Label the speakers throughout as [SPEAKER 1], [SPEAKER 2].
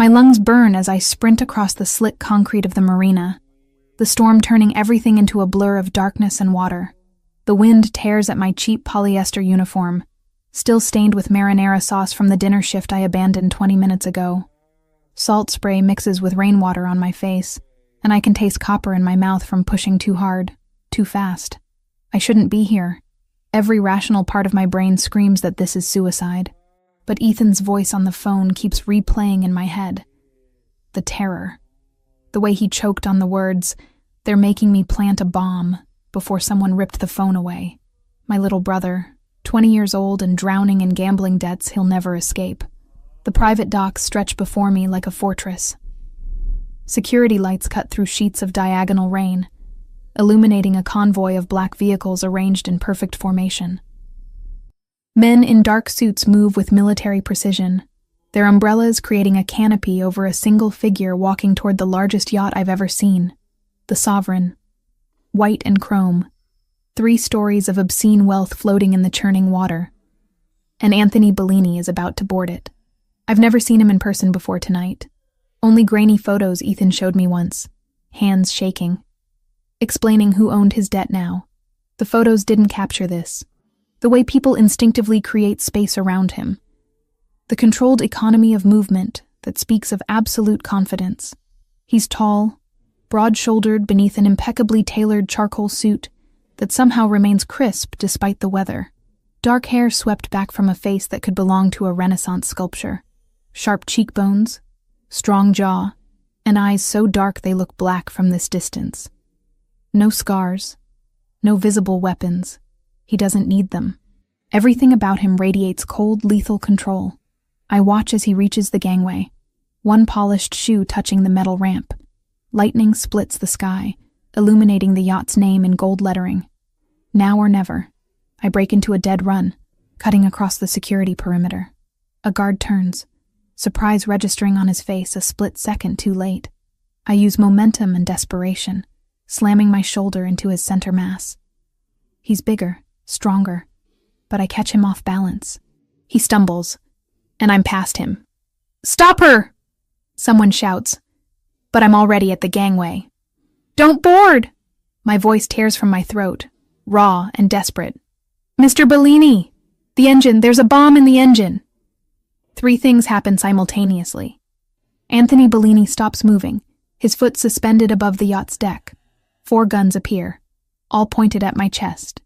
[SPEAKER 1] My lungs burn as I sprint across the slick concrete of the marina, the storm turning everything into a blur of darkness and water. The wind tears at my cheap polyester uniform, still stained with marinara sauce from the dinner shift I abandoned 20 minutes ago. Salt spray mixes with rainwater on my face, and I can taste copper in my mouth from pushing too hard, too fast. I shouldn't be here. Every rational part of my brain screams that this is suicide. But Ethan's voice on the phone keeps replaying in my head. The terror. The way he choked on the words, "They're making me plant a bomb," before someone ripped the phone away. My little brother, 20 years old and drowning in gambling debts he'll never escape. The private docks stretch before me like a fortress. Security lights cut through sheets of diagonal rain, illuminating a convoy of black vehicles arranged in perfect formation. Men in dark suits move with military precision, their umbrellas creating a canopy over a single figure walking toward the largest yacht I've ever seen, the Sovereign. White and chrome, 3 stories of obscene wealth floating in the churning water. And Anthony Bellini is about to board it. I've never seen him in person before tonight. Only grainy photos Ethan showed me once, hands shaking, explaining who owned his debt now. The photos didn't capture this. The way people instinctively create space around him. The controlled economy of movement that speaks of absolute confidence. He's tall, broad-shouldered beneath an impeccably tailored charcoal suit that somehow remains crisp despite the weather. Dark hair swept back from a face that could belong to a Renaissance sculpture. Sharp cheekbones, strong jaw, and eyes so dark they look black from this distance. No scars, no visible weapons. He doesn't need them. Everything about him radiates cold, lethal control. I watch as he reaches the gangway, one polished shoe touching the metal ramp. Lightning splits the sky, illuminating the yacht's name in gold lettering. Now or never. I break into a dead run, cutting across the security perimeter. A guard turns, surprise registering on his face a split second too late. I use momentum and desperation, slamming my shoulder into his center mass. He's bigger, stronger, but I catch him off balance. He stumbles, and I'm past him. "Stop her!" Someone shouts, but I'm already at the gangway. "Don't board!" My voice tears from my throat, raw and desperate. "Mr. Bellini! The engine, there's a bomb in the engine!" 3 things happen simultaneously. Anthony Bellini stops moving, his foot suspended above the yacht's deck. 4 guns appear, all pointed at my chest,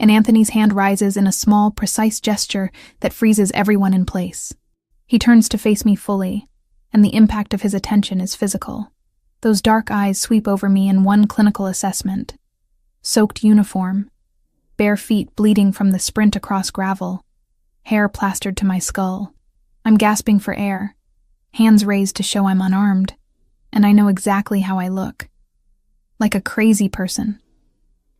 [SPEAKER 1] and Anthony's hand rises in a small, precise gesture that freezes everyone in place. He turns to face me fully, and the impact of his attention is physical. Those dark eyes sweep over me in one clinical assessment. Soaked uniform, bare feet bleeding from the sprint across gravel, hair plastered to my skull. I'm gasping for air, hands raised to show I'm unarmed, and I know exactly how I look. Like a crazy person.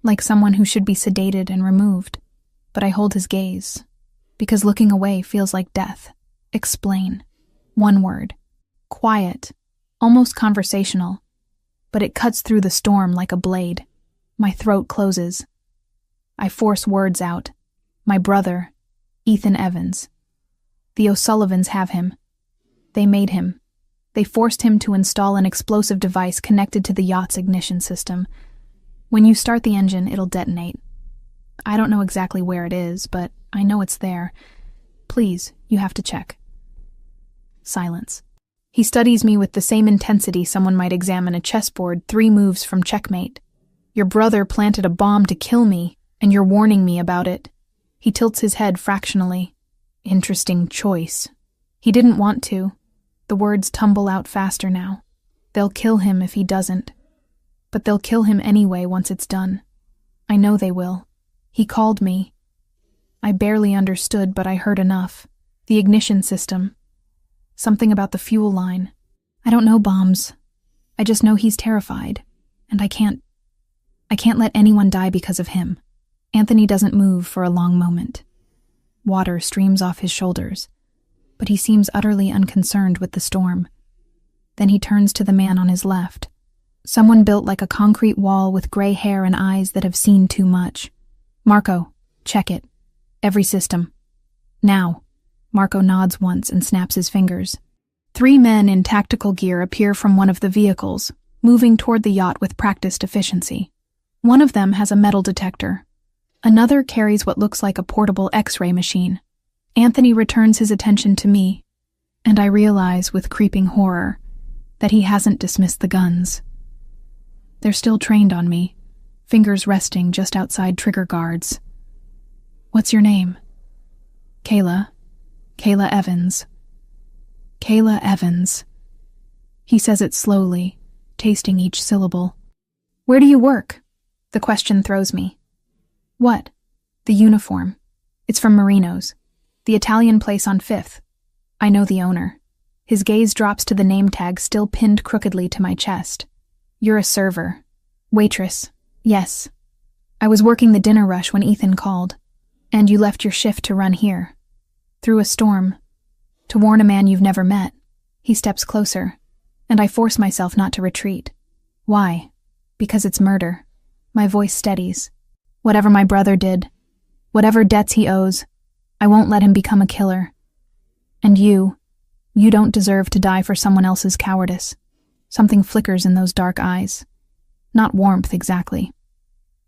[SPEAKER 1] Like someone who should be sedated and removed. But I hold his gaze, because looking away feels like death. Explain. 1 word. Quiet, almost conversational, but it cuts through the storm like a blade. My throat closes. I force words out. My brother, Ethan Evans. The O'Sullivans have him. They made him. They forced him to install an explosive device connected to the yacht's ignition system. When you start the engine, it'll detonate. I don't know exactly where it is, but I know it's there. Please, you have to check. Silence. He studies me with the same intensity someone might examine a chessboard 3 moves from checkmate. Your brother planted a bomb to kill me, and you're warning me about it. He tilts his head fractionally. Interesting choice. He didn't want to. The words tumble out faster now. They'll kill him if he doesn't. But they'll kill him anyway once it's done. I know they will. He called me. I barely understood, but I heard enough. The ignition system. Something about the fuel line. I don't know bombs. I just know he's terrified. And I can't let anyone die because of him. Anthony doesn't move for a long moment. Water streams off his shoulders, but he seems utterly unconcerned with the storm. Then he turns to the man on his left. Someone built like a concrete wall with gray hair and eyes that have seen too much. "Marco, check it. Every system. Now." Marco nods once and snaps his fingers. 3 men in tactical gear appear from one of the vehicles, moving toward the yacht with practiced efficiency. One of them has a metal detector. Another carries what looks like a portable X-ray machine. Anthony returns his attention to me, and I realize with creeping horror that he hasn't dismissed the guns. They're still trained on me, fingers resting just outside trigger guards. "What's your name?" "Kayla. Kayla Evans." "Kayla Evans." He says it slowly, tasting each syllable. "Where do you work?" The question throws me. "What?" "The uniform. It's from Marino's. The Italian place on 5th. I know the owner." His gaze drops to the name tag still pinned crookedly to my chest. "You're a server." "Waitress. Yes. I was working the dinner rush when Ethan called. And you left your shift to run here. Through a storm. To warn a man you've never met." He steps closer, and I force myself not to retreat. "Why?" "Because it's murder." My voice steadies. "Whatever my brother did, whatever debts he owes, I won't let him become a killer. And you don't deserve to die for someone else's cowardice." Something flickers in those dark eyes. Not warmth exactly.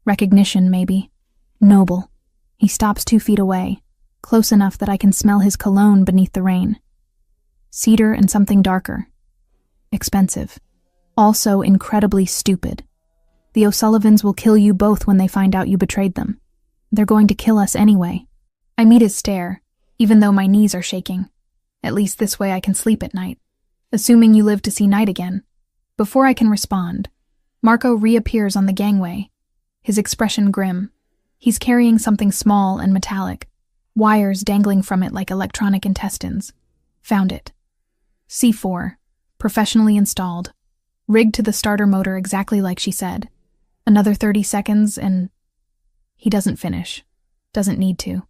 [SPEAKER 1] Recognition, maybe. Noble. He stops 2 feet away, close enough that I can smell his cologne beneath the rain. Cedar and something darker. Expensive. Also incredibly stupid. The O'Sullivans will kill you both when they find out you betrayed them. They're going to kill us anyway. I meet his stare, even though my knees are shaking. At least this way I can sleep at night. Assuming you live to see night again. Before I can respond, Marco reappears on the gangway, his expression grim. He's carrying something small and metallic, wires dangling from it like electronic intestines. Found it. C4, professionally installed, rigged to the starter motor exactly like she said. Another 30 seconds and... He doesn't finish. Doesn't need to.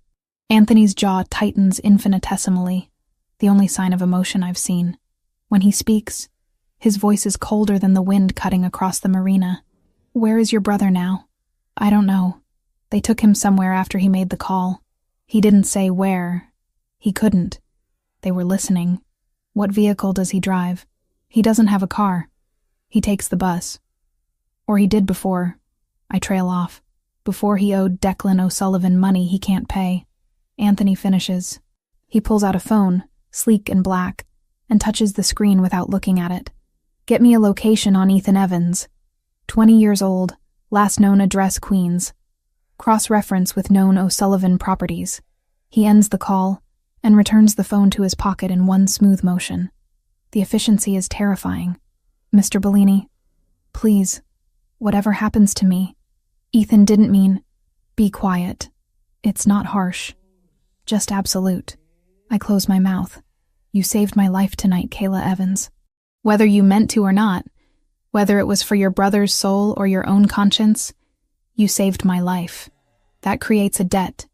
[SPEAKER 1] Anthony's jaw tightens infinitesimally, the only sign of emotion I've seen. When he speaks, his voice is colder than the wind cutting across the marina. "Where is your brother now?" "I don't know. They took him somewhere after he made the call. He didn't say where. He couldn't. They were listening. What vehicle does he drive?" "He doesn't have a car. He takes the bus. Or he did before." I trail off. "Before he owed Declan O'Sullivan money he can't pay." Anthony finishes. He pulls out a phone, sleek and black, and touches the screen without looking at it. "Get me a location on Ethan Evans. 20 years old, last known address Queens. Cross-reference with known O'Sullivan properties." He ends the call and returns the phone to his pocket in one smooth motion. The efficiency is terrifying. "Mr. Bellini, please, whatever happens to me, Ethan didn't mean..." "Be quiet. It's not harsh. Just absolute." I close my mouth. "You saved my life tonight, Kayla Evans. Whether you meant to or not, whether it was for your brother's soul or your own conscience, you saved my life. That creates a debt.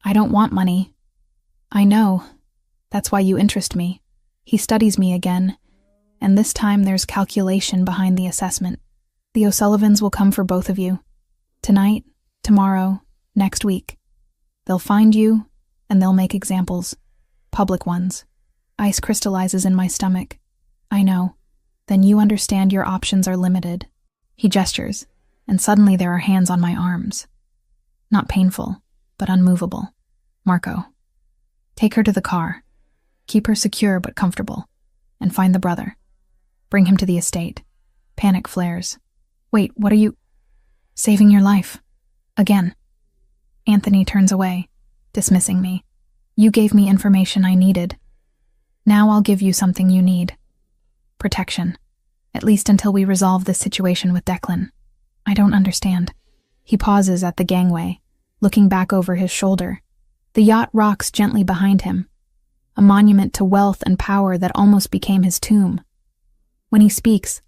[SPEAKER 1] I don't want money." "I know. That's why you interest me." He studies me again, and this time there's calculation behind the assessment. "The O'Sullivans will come for both of you. Tonight, tomorrow, next week. They'll find you, and they'll make examples. Public ones." Ice crystallizes in my stomach. "I know. Then you understand your options are limited." He gestures, and suddenly there are hands on my arms. Not painful, but unmovable. "Marco, take her to the car. Keep her secure but comfortable. And find the brother. Bring him to the estate." Panic flares. "Wait, what are you..." "Saving your life. Again." Anthony turns away, dismissing me. "You gave me information I needed. Now I'll give you something you need. Protection. At least until we resolve this situation with Declan." "I don't understand." He pauses at the gangway, looking back over his shoulder. The yacht rocks gently behind him, a monument to wealth and power that almost became his tomb. When he speaks,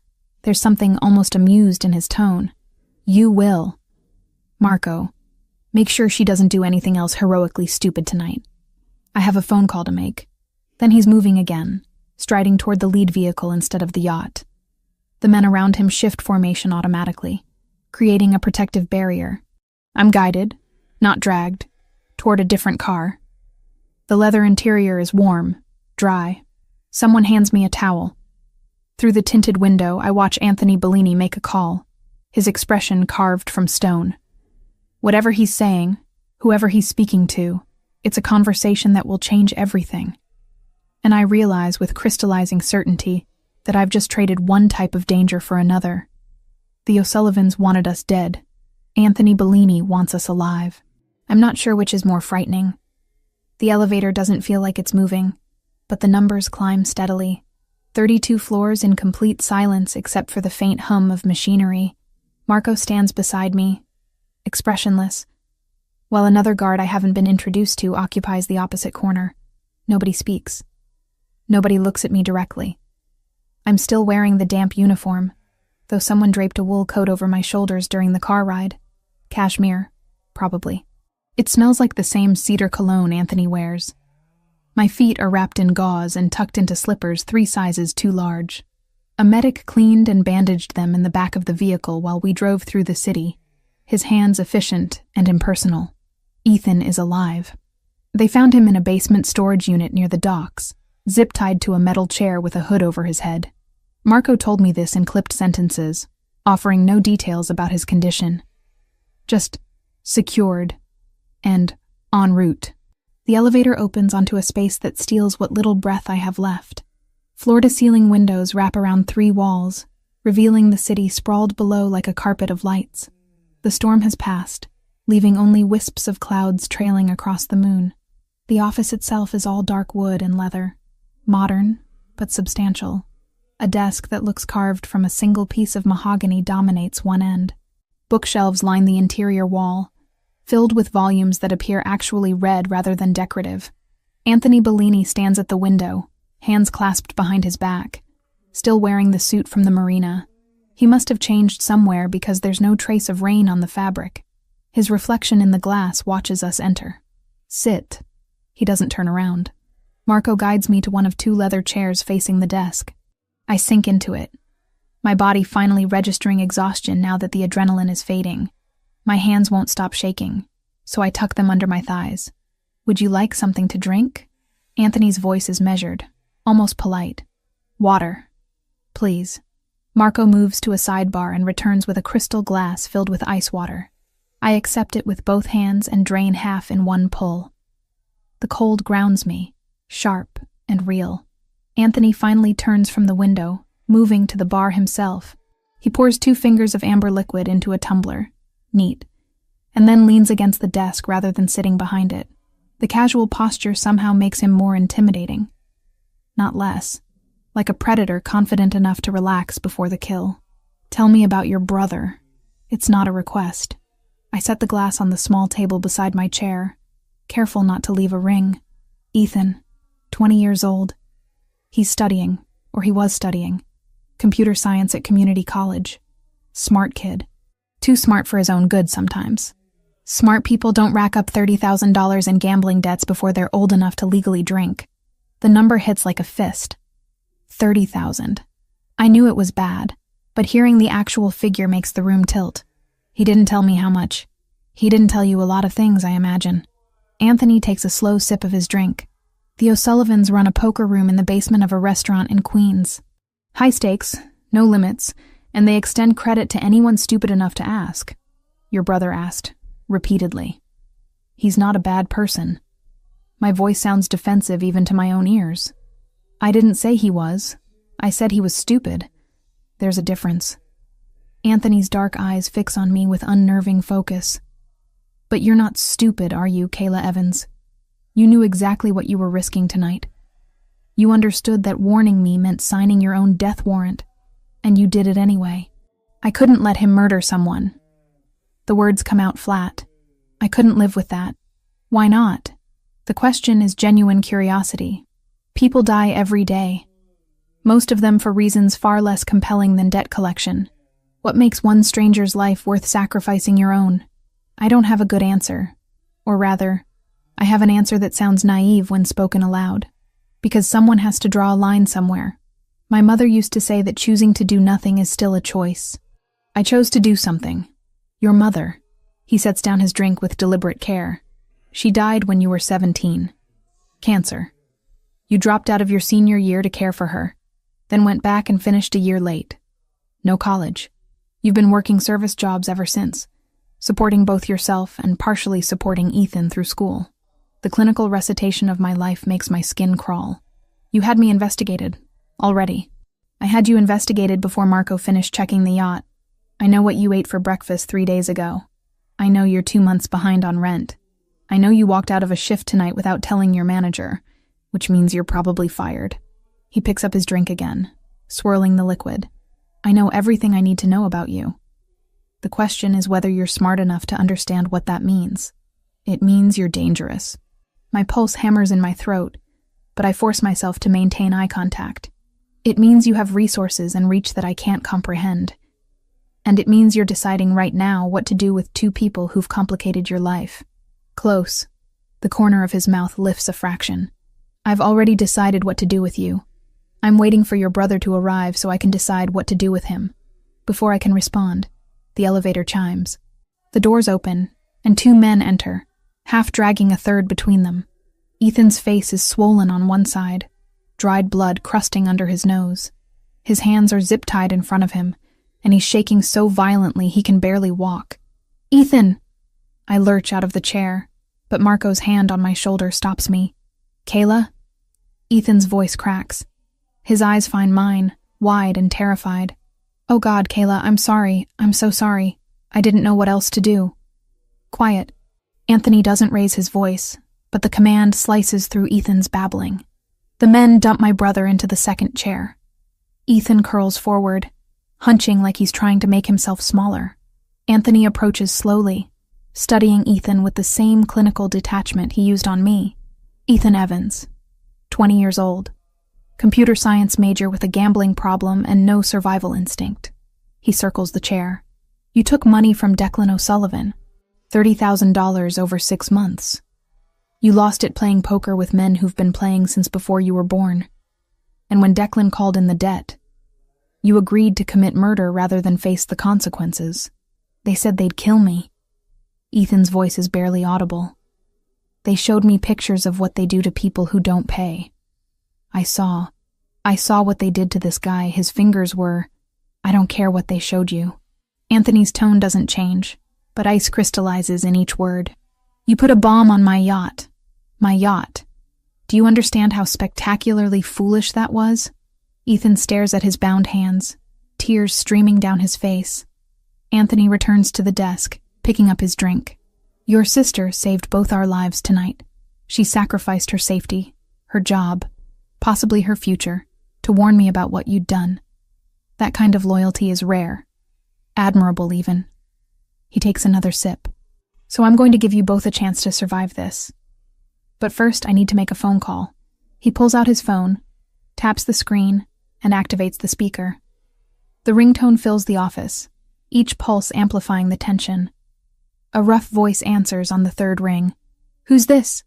[SPEAKER 1] there's something almost amused in his tone. "You will. Marco, make sure she doesn't do anything else heroically stupid tonight. I have a phone call to make." Then he's moving again, striding toward the lead vehicle instead of the yacht. The men around him shift formation automatically, creating a protective barrier. I'm guided, not dragged, toward a different car. The leather interior is warm, dry, Someone hands me a towel. Through the tinted window, I watch Anthony Bellini make a call, his expression carved from stone. Whatever he's saying, whoever he's speaking to, it's a conversation that will change everything. And I realize with crystallizing certainty that I've just traded one type of danger for another. The O'Sullivans wanted us dead. Anthony Bellini wants us alive. I'm not sure which is more frightening. The elevator doesn't feel like it's moving, but the numbers climb steadily. 32 floors in complete silence except for the faint hum of machinery. Marco stands beside me, expressionless, while another guard I haven't been introduced to occupies the opposite corner. Nobody speaks. Nobody looks at me directly. I'm still wearing the damp uniform, though someone draped a wool coat over my shoulders during the car ride. Cashmere, probably. It smells like the same cedar cologne Anthony wears. My feet are wrapped in gauze and tucked into slippers 3 sizes too large. A medic cleaned and bandaged them in the back of the vehicle while we drove through the city, his hands efficient and impersonal. Ethan is alive. They found him in a basement storage unit near the docks, zip-tied to a metal chair with a hood over his head. Marco told me this in clipped sentences, offering no details about his condition. Just secured and en route. The elevator opens onto a space that steals what little breath I have left. Floor-to-ceiling windows wrap around 3 walls, revealing the city sprawled below like a carpet of lights. The storm has passed, leaving only wisps of clouds trailing across the moon. The office itself is all dark wood and leather, modern but substantial. A desk that looks carved from a single piece of mahogany dominates one end. Bookshelves line the interior wall, filled with volumes that appear actually read rather than decorative. Anthony Bellini stands at the window, hands clasped behind his back, still wearing the suit from the marina. He must have changed somewhere because there's no trace of rain on the fabric. His reflection in the glass watches us enter. Sit. He doesn't turn around. Marco guides me to one of 2 leather chairs facing the desk. I sink into it, my body finally registering exhaustion now that the adrenaline is fading. My hands won't stop shaking, so I tuck them under my thighs. Would you like something to drink? Anthony's voice is measured, almost polite. Water. Please. Marco moves to a sidebar and returns with a crystal glass filled with ice water. I accept it with both hands and drain half in one pull. The cold grounds me, sharp and real. Anthony finally turns from the window, moving to the bar himself. He pours 2 fingers of amber liquid into a tumbler, neat, and then leans against the desk rather than sitting behind it. The casual posture somehow makes him more intimidating. Not less, like a predator confident enough to relax before the kill. Tell me about your brother. It's not a request. I set the glass on the small table beside my chair, careful not to leave a ring. Ethan, 20 years old. He's studying, or he was studying, computer science at community college. Smart kid. Too smart for his own good sometimes. Smart people don't rack up $30,000 in gambling debts before they're old enough to legally drink. The number hits like a fist. 30,000. I knew it was bad, but hearing the actual figure makes the room tilt. He didn't tell me how much. He didn't tell you a lot of things, I imagine. Anthony takes a slow sip of his drink. The O'Sullivans run a poker room in the basement of a restaurant in Queens. High stakes, no limits, and they extend credit to anyone stupid enough to ask. Your brother asked, repeatedly. He's not a bad person. My voice sounds defensive even to my own ears. I didn't say he was. I said he was stupid. There's a difference. Anthony's dark eyes fix on me with unnerving focus. But you're not stupid, are you, Kayla Evans? You knew exactly what you were risking tonight. You understood that warning me meant signing your own death warrant, and you did it anyway. I couldn't let him murder someone. The words come out flat. I couldn't live with that. Why not? The question is genuine curiosity. People die every day. Most of them for reasons far less compelling than debt collection. What makes one stranger's life worth sacrificing your own? I don't have a good answer. Or rather, I have an answer that sounds naive when spoken aloud. Because someone has to draw a line somewhere. My mother used to say that choosing to do nothing is still a choice. I chose to do something. Your mother. He sets down his drink with deliberate care. She died when you were 17. Cancer. You dropped out of your senior year to care for her, then went back and finished a year late. No college. You've been working service jobs ever since, supporting both yourself and partially supporting Ethan through school. The clinical recitation of my life makes my skin crawl. You had me investigated, already. I had you investigated before Marco finished checking the yacht. I know what you ate for breakfast 3 days ago. I know you're 2 months behind on rent. I know you walked out of a shift tonight without telling your manager, which means you're probably fired. He picks up his drink again, swirling the liquid. I know everything I need to know about you. The question is whether you're smart enough to understand what that means. It means you're dangerous. My pulse hammers in my throat, but I force myself to maintain eye contact. It means you have resources and reach that I can't comprehend. And it means you're deciding right now what to do with 2 people who've complicated your life. Close. The corner of his mouth lifts a fraction. I've already decided what to do with you. I'm waiting for your brother to arrive so I can decide what to do with him. Before I can respond, the elevator chimes. The doors open, and 2 men enter, half dragging a third between them. Ethan's face is swollen on one side, dried blood crusting under his nose. His hands are zip-tied in front of him, and he's shaking so violently he can barely walk. Ethan! I lurch out of the chair, but Marco's hand on my shoulder stops me. Kayla? Ethan's voice cracks. His eyes find mine, wide and terrified. Oh God, Kayla, I'm sorry. I'm so sorry. I didn't know what else to do. Quiet. Anthony doesn't raise his voice, but the command slices through Ethan's babbling. The men dump my brother into the second chair. Ethan curls forward, hunching like he's trying to make himself smaller. Anthony approaches slowly, studying Ethan with the same clinical detachment he used on me. Ethan Evans, 20 years old. Computer science major with a gambling problem and no survival instinct. He circles the chair. You took money from Declan O'Sullivan, $30,000 over 6 months. You lost it playing poker with men who've been playing since before you were born. And when Declan called in the debt, you agreed to commit murder rather than face the consequences. They said they'd kill me. Ethan's voice is barely audible. They showed me pictures of what they do to people who don't pay. I saw what they did to this guy. His fingers were... I don't care what they showed you. Anthony's tone doesn't change, but ice crystallizes in each word. You put a bomb on my yacht. My yacht. Do you understand how spectacularly foolish that was? Ethan stares at his bound hands, tears streaming down his face. Anthony returns to the desk, picking up his drink. Your sister saved both our lives tonight. She sacrificed her safety, her job, possibly her future, to warn me about what you'd done. That kind of loyalty is rare. Admirable, even. He takes another sip. So I'm going to give you both a chance to survive this. But first, I need to make a phone call. He pulls out his phone, taps the screen, and activates the speaker. The ringtone fills the office, each pulse amplifying the tension. A rough voice answers on the third ring. Who's this?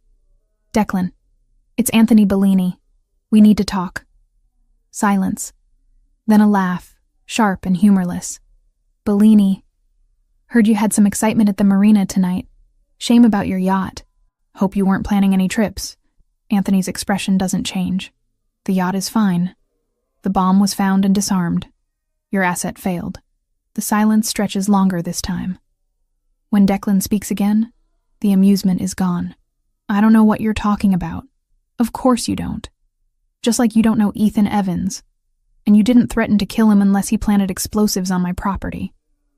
[SPEAKER 1] Declan. It's Anthony Bellini. We need to talk. Silence. Then a laugh, sharp and humorless. Bellini. Heard you had some excitement at the marina tonight. Shame about your yacht. Hope you weren't planning any trips. Anthony's expression doesn't change. The yacht is fine. The bomb was found and disarmed. Your asset failed. The silence stretches longer this time. When Declan speaks again, the amusement is gone. I don't know what you're talking about. Of course you don't. Just like you don't know Ethan Evans. And you didn't threaten to kill him unless he planted explosives on my property.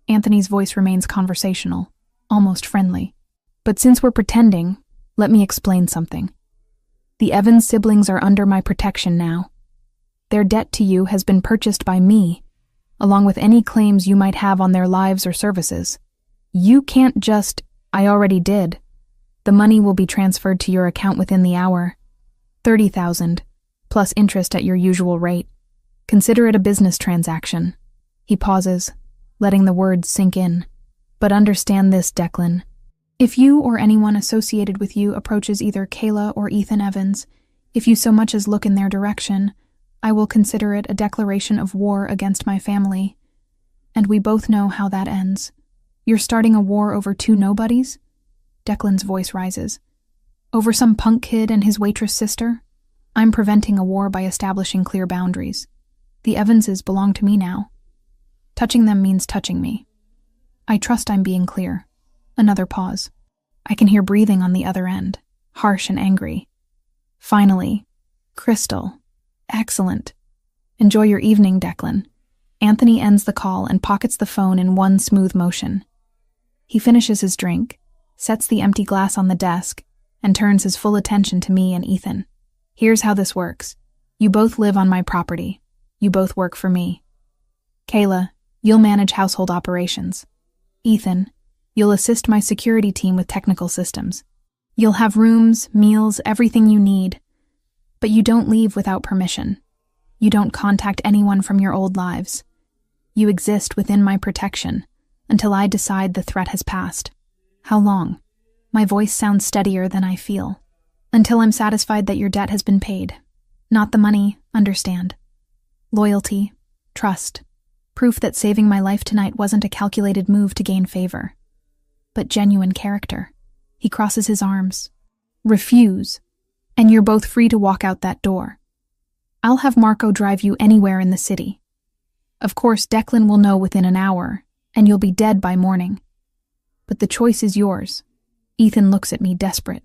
[SPEAKER 1] Anthony's voice remains conversational, almost friendly. But since we're pretending, let me explain something. The Evans siblings are under my protection now. Their debt to you has been purchased by me, along with any claims you might have on their lives or services. You can't just... I already did. The money will be transferred to your account within the hour. $30,000, plus interest at your usual rate. Consider it a business transaction. He pauses, letting the words sink in. But understand this, Declan. If you or anyone associated with you approaches either Kayla or Ethan Evans, if you so much as look in their direction, I will consider it a declaration of war against my family. And we both know how that ends. You're starting a war over 2 nobodies? Declan's voice rises. Over some punk kid and his waitress sister? I'm preventing a war by establishing clear boundaries. The Evanses belong to me now. Touching them means touching me. I trust I'm being clear. Another pause. I can hear breathing on the other end, harsh and angry. Finally, Crystal. Excellent. Enjoy your evening, Declan. Anthony ends the call and pockets the phone in one smooth motion. He finishes his drink, sets the empty glass on the desk, and turns his full attention to me and Ethan. Here's how this works. You both live on my property. You both work for me. Kayla, you'll manage household operations. Ethan, you'll assist my security team with technical systems. You'll have rooms, meals, everything you need. But you don't leave without permission. You don't contact anyone from your old lives. You exist within my protection until I decide the threat has passed. How long? My voice sounds steadier than I feel. Until I'm satisfied that your debt has been paid. Not the money, understand. Loyalty, trust, proof that saving my life tonight wasn't a calculated move to gain favor, but genuine character. He crosses his arms. Refuse, and you're both free to walk out that door. I'll have Marco drive you anywhere in the city. Of course, Declan will know within an hour, and you'll be dead by morning. But the choice is yours. Ethan looks at me desperate.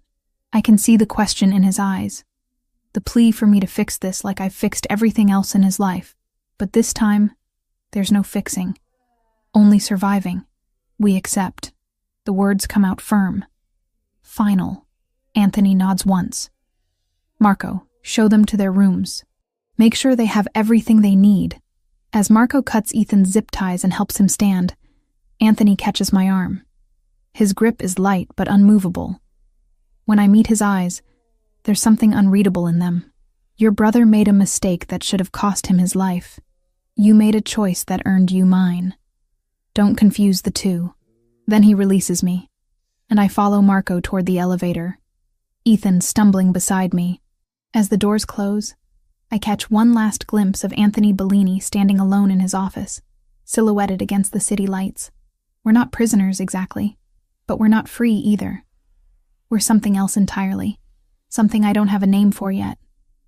[SPEAKER 1] I can see the question in his eyes. The plea for me to fix this like I've fixed everything else in his life. But this time, there's no fixing. Only surviving. We accept. The words come out firm. Final. Anthony nods once. Marco, show them to their rooms. Make sure they have everything they need. As Marco cuts Ethan's zip ties and helps him stand, Anthony catches my arm. His grip is light but unmovable. When I meet his eyes, there's something unreadable in them. Your brother made a mistake that should have cost him his life. You made a choice that earned you mine. Don't confuse the two. Then he releases me, and I follow Marco toward the elevator, Ethan stumbling beside me. As the doors close, I catch one last glimpse of Anthony Bellini standing alone in his office, silhouetted against the city lights. We're not prisoners exactly, but we're not free either. We're something else entirely, something I don't have a name for yet.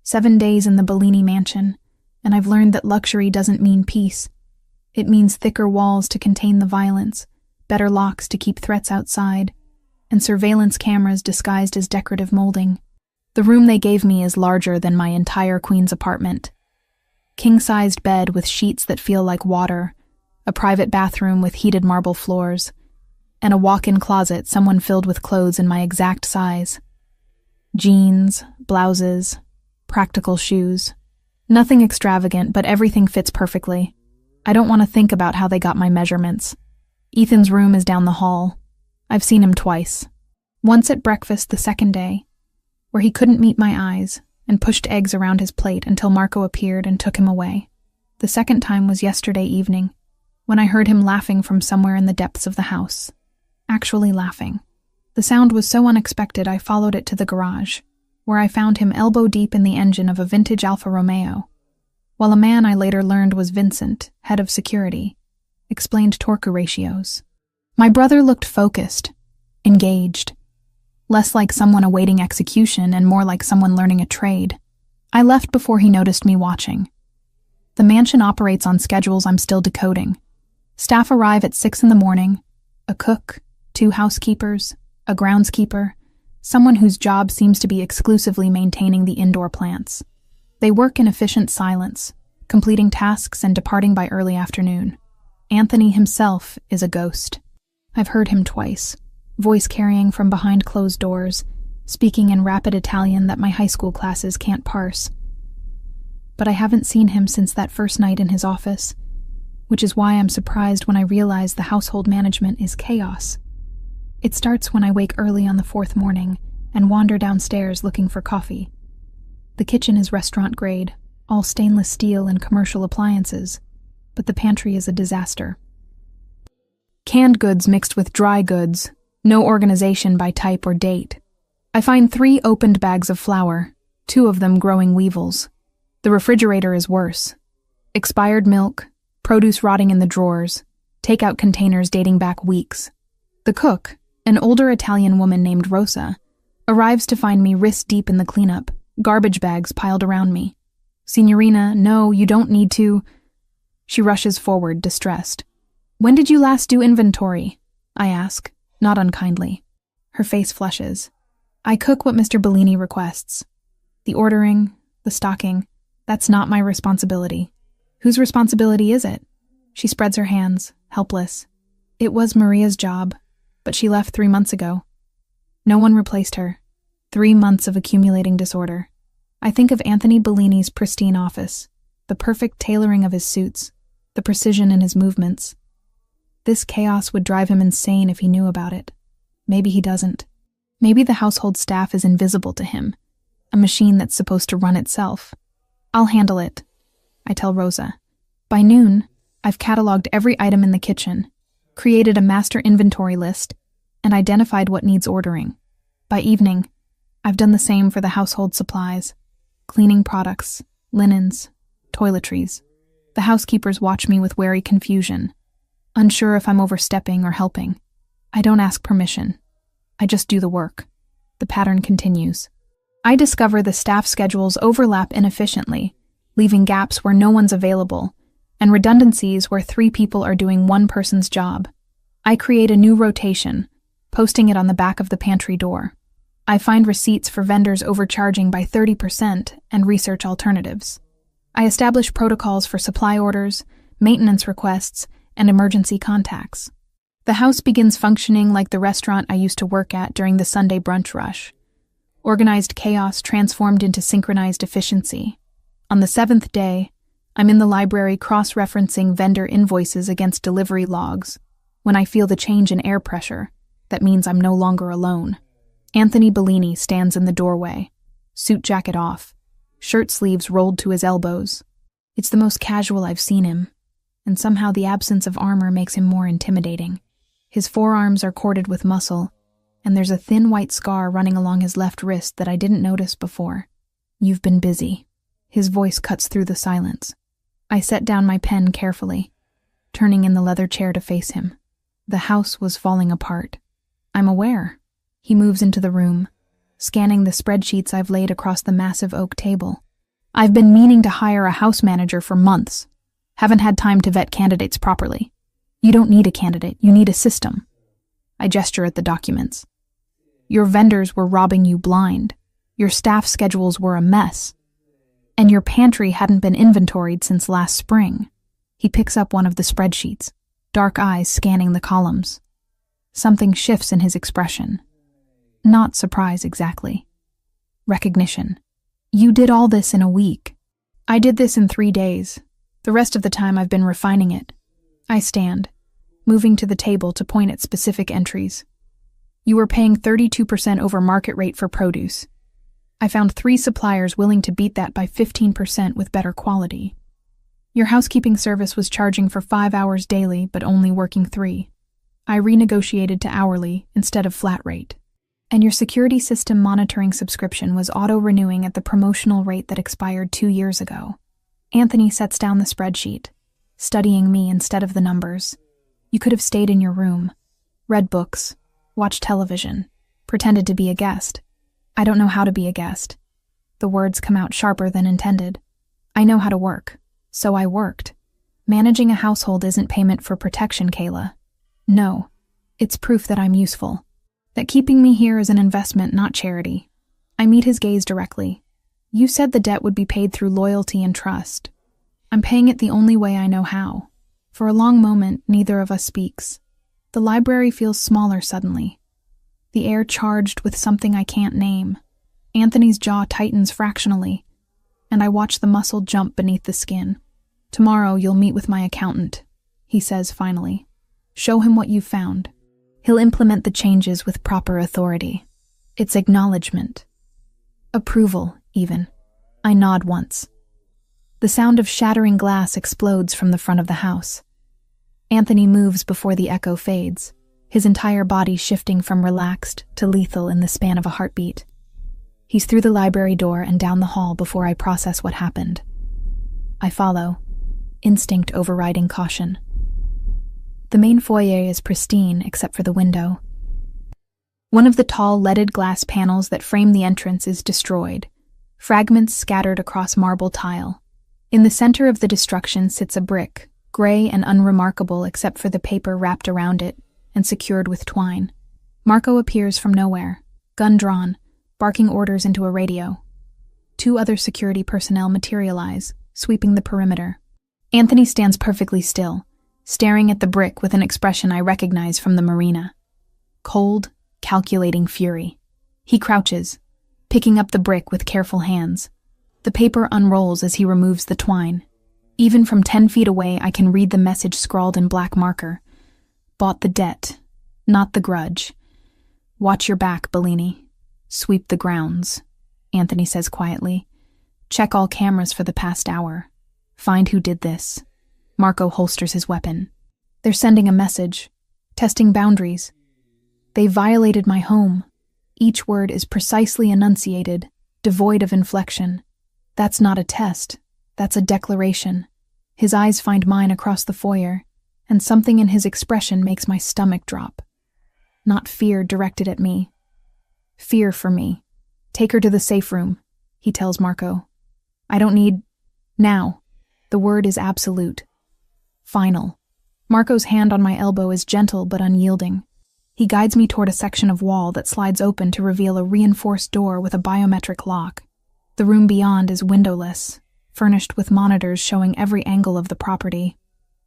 [SPEAKER 1] 7 days in the Bellini mansion, and I've learned that luxury doesn't mean peace. It means thicker walls to contain the violence, better locks to keep threats outside, and surveillance cameras disguised as decorative molding. The room they gave me is larger than my entire Queen's apartment. King-sized bed with sheets that feel like water, a private bathroom with heated marble floors, and a walk-in closet someone filled with clothes in my exact size. Jeans, blouses, practical shoes. Nothing extravagant, but everything fits perfectly. I don't want to think about how they got my measurements. Ethan's room is down the hall. I've seen him twice. Once at breakfast the second day, where he couldn't meet my eyes and pushed eggs around his plate until Marco appeared and took him away. The second time was yesterday evening, when I heard him laughing from somewhere in the depths of the house. Actually laughing. The sound was so unexpected I followed it to the garage, where I found him elbow-deep in the engine of a vintage Alfa Romeo, while a man I later learned was Vincent, head of security, explained torque ratios. My brother looked focused, engaged, less like someone awaiting execution and more like someone learning a trade. I left before he noticed me watching. The mansion operates on schedules I'm still decoding. Staff arrive at 6 a.m, a cook, 2 housekeepers, a groundskeeper, someone whose job seems to be exclusively maintaining the indoor plants. They work in efficient silence, completing tasks and departing by early afternoon. Anthony himself is a ghost. I've heard him twice, voice carrying from behind closed doors, speaking in rapid Italian that my high school classes can't parse. But I haven't seen him since that first night in his office, which is why I'm surprised when I realize the household management is chaos. It starts when I wake early on the 4th morning and wander downstairs looking for coffee. The kitchen is restaurant grade, all stainless steel and commercial appliances, but the pantry is a disaster. Canned goods mixed with dry goods, no organization by type or date. I find 3 opened bags of flour, 2 of them growing weevils. The refrigerator is worse. Expired milk, produce rotting in the drawers, takeout containers dating back weeks. The cook, an older Italian woman named Rosa, arrives to find me wrist deep in the cleanup, Garbage bags piled around me. Signorina, no, you don't need to. She rushes forward, distressed. When did you last do inventory? I ask, not unkindly. Her face flushes. I cook what Mr. Bellini requests. The ordering, the stocking, that's not my responsibility. Whose responsibility is it? She spreads her hands, helpless. It was Maria's job, but she left 3 months ago. No one replaced her. 3 months of accumulating disorder. I think of Anthony Bellini's pristine office, the perfect tailoring of his suits, the precision in his movements. This chaos would drive him insane if he knew about it. Maybe he doesn't. Maybe the household staff is invisible to him, a machine that's supposed to run itself. I'll handle it, I tell Rosa. By noon, I've cataloged every item in the kitchen, created a master inventory list, and identified what needs ordering. By evening, I've done the same for the household supplies, cleaning products, linens, toiletries. The housekeepers watch me with wary confusion, unsure if I'm overstepping or helping. I don't ask permission. I just do the work. The pattern continues. I discover the staff schedules overlap inefficiently, leaving gaps where no one's available, and redundancies where 3 people are doing one person's job. I create a new rotation, posting it on the back of the pantry door. I find receipts for vendors overcharging by 30% and research alternatives. I establish protocols for supply orders, maintenance requests, and emergency contacts. The house begins functioning like the restaurant I used to work at during the Sunday brunch rush. Organized chaos transformed into synchronized efficiency. On the 7th day, I'm in the library cross-referencing vendor invoices against delivery logs. When I feel the change in air pressure, that means I'm no longer alone. Anthony Bellini stands in the doorway, suit jacket off, shirt sleeves rolled to his elbows. It's the most casual I've seen him, and somehow the absence of armor makes him more intimidating. His forearms are corded with muscle, and there's a thin white scar running along his left wrist that I didn't notice before. You've been busy. His voice cuts through the silence. I set down my pen carefully, turning in the leather chair to face him. The house was falling apart. I'm aware. He moves into the room, scanning the spreadsheets I've laid across the massive oak table. I've been meaning to hire a house manager for months. Haven't had time to vet candidates properly. You don't need a candidate, you need a system. I gesture at the documents. Your vendors were robbing you blind. Your staff schedules were a mess. And your pantry hadn't been inventoried since last spring. He picks up one of the spreadsheets, dark eyes scanning the columns. Something shifts in his expression. Not surprise exactly. Recognition. You did all this in a week. I did this in 3 days. The rest of the time I've been refining it. I stand, moving to the table to point at specific entries. You were paying 32% over market rate for produce. I found 3 suppliers willing to beat that by 15% with better quality. Your housekeeping service was charging for 5 hours daily, but only working 3. I renegotiated to hourly instead of flat rate. And your security system monitoring subscription was auto-renewing at the promotional rate that expired 2 years ago. Anthony sets down the spreadsheet, studying me instead of the numbers. You could have stayed in your room, read books, watched television, pretended to be a guest. I don't know how to be a guest. The words come out sharper than intended. I know how to work, so I worked. Managing a household isn't payment for protection, Kayla. No, it's proof that I'm useful. That keeping me here is an investment, not charity. I meet his gaze directly. You said the debt would be paid through loyalty and trust. I'm paying it the only way I know how. For a long moment, neither of us speaks. The library feels smaller suddenly. The air charged with something I can't name. Anthony's jaw tightens fractionally, and I watch the muscle jump beneath the skin. Tomorrow you'll meet with my accountant, he says finally. Show him what you've found. He'll implement the changes with proper authority. It's acknowledgement. Approval, even. I nod once. The sound of shattering glass explodes from the front of the house. Anthony moves before the echo fades, his entire body shifting from relaxed to lethal in the span of a heartbeat. He's through the library door and down the hall before I process what happened. I follow, instinct overriding caution. The main foyer is pristine except for the window. One of the tall leaded glass panels that frame the entrance is destroyed, fragments scattered across marble tile. In the center of the destruction sits a brick, gray and unremarkable except for the paper wrapped around it and secured with twine. Marco appears from nowhere, gun drawn, barking orders into a radio. 2 other security personnel materialize, sweeping the perimeter. Anthony stands perfectly still, staring at the brick with an expression I recognize from the marina. Cold, calculating fury. He crouches, picking up the brick with careful hands. The paper unrolls as he removes the twine. Even from 10 feet away, I can read the message scrawled in black marker. Bought the debt, not the grudge. Watch your back, Bellini. Sweep the grounds, Anthony says quietly. Check all cameras for the past hour. Find who did this. Marco holsters his weapon. They're sending a message, testing boundaries. They violated my home. Each word is precisely enunciated, devoid of inflection. That's not a test. That's a declaration. His eyes find mine across the foyer, and something in his expression makes my stomach drop. Not fear directed at me. Fear for me. Take her to the safe room, he tells Marco. I don't need... now. The word is absolute. Final. Marco's hand on my elbow is gentle but unyielding. He guides me toward a section of wall that slides open to reveal a reinforced door with a biometric lock. The room beyond is windowless, furnished with monitors showing every angle of the property.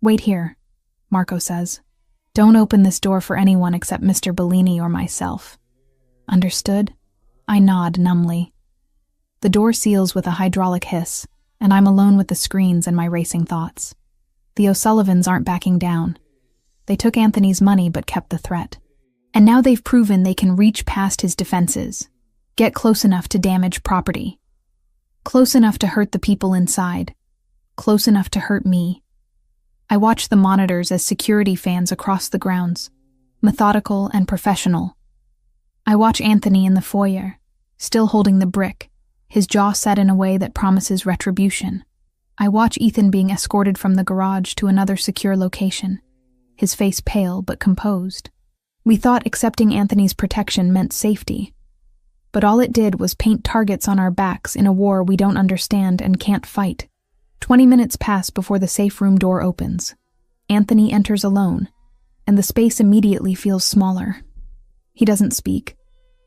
[SPEAKER 1] Wait here, Marco says. Don't open this door for anyone except Mr. Bellini or myself. Understood? I nod numbly. The door seals with a hydraulic hiss, and I'm alone with the screens and my racing thoughts. The O'Sullivans aren't backing down. They took Anthony's money but kept the threat. And now they've proven they can reach past his defenses, get close enough to damage property. Close enough to hurt the people inside. Close enough to hurt me. I watch the monitors as security fans across the grounds, methodical and professional. I watch Anthony in the foyer, still holding the brick, his jaw set in a way that promises retribution. I watch Ethan being escorted from the garage to another secure location, his face pale but composed. We thought accepting Anthony's protection meant safety, but all it did was paint targets on our backs in a war we don't understand and can't fight. 20 minutes pass before the safe room door opens. Anthony enters alone, and the space immediately feels smaller. He doesn't speak,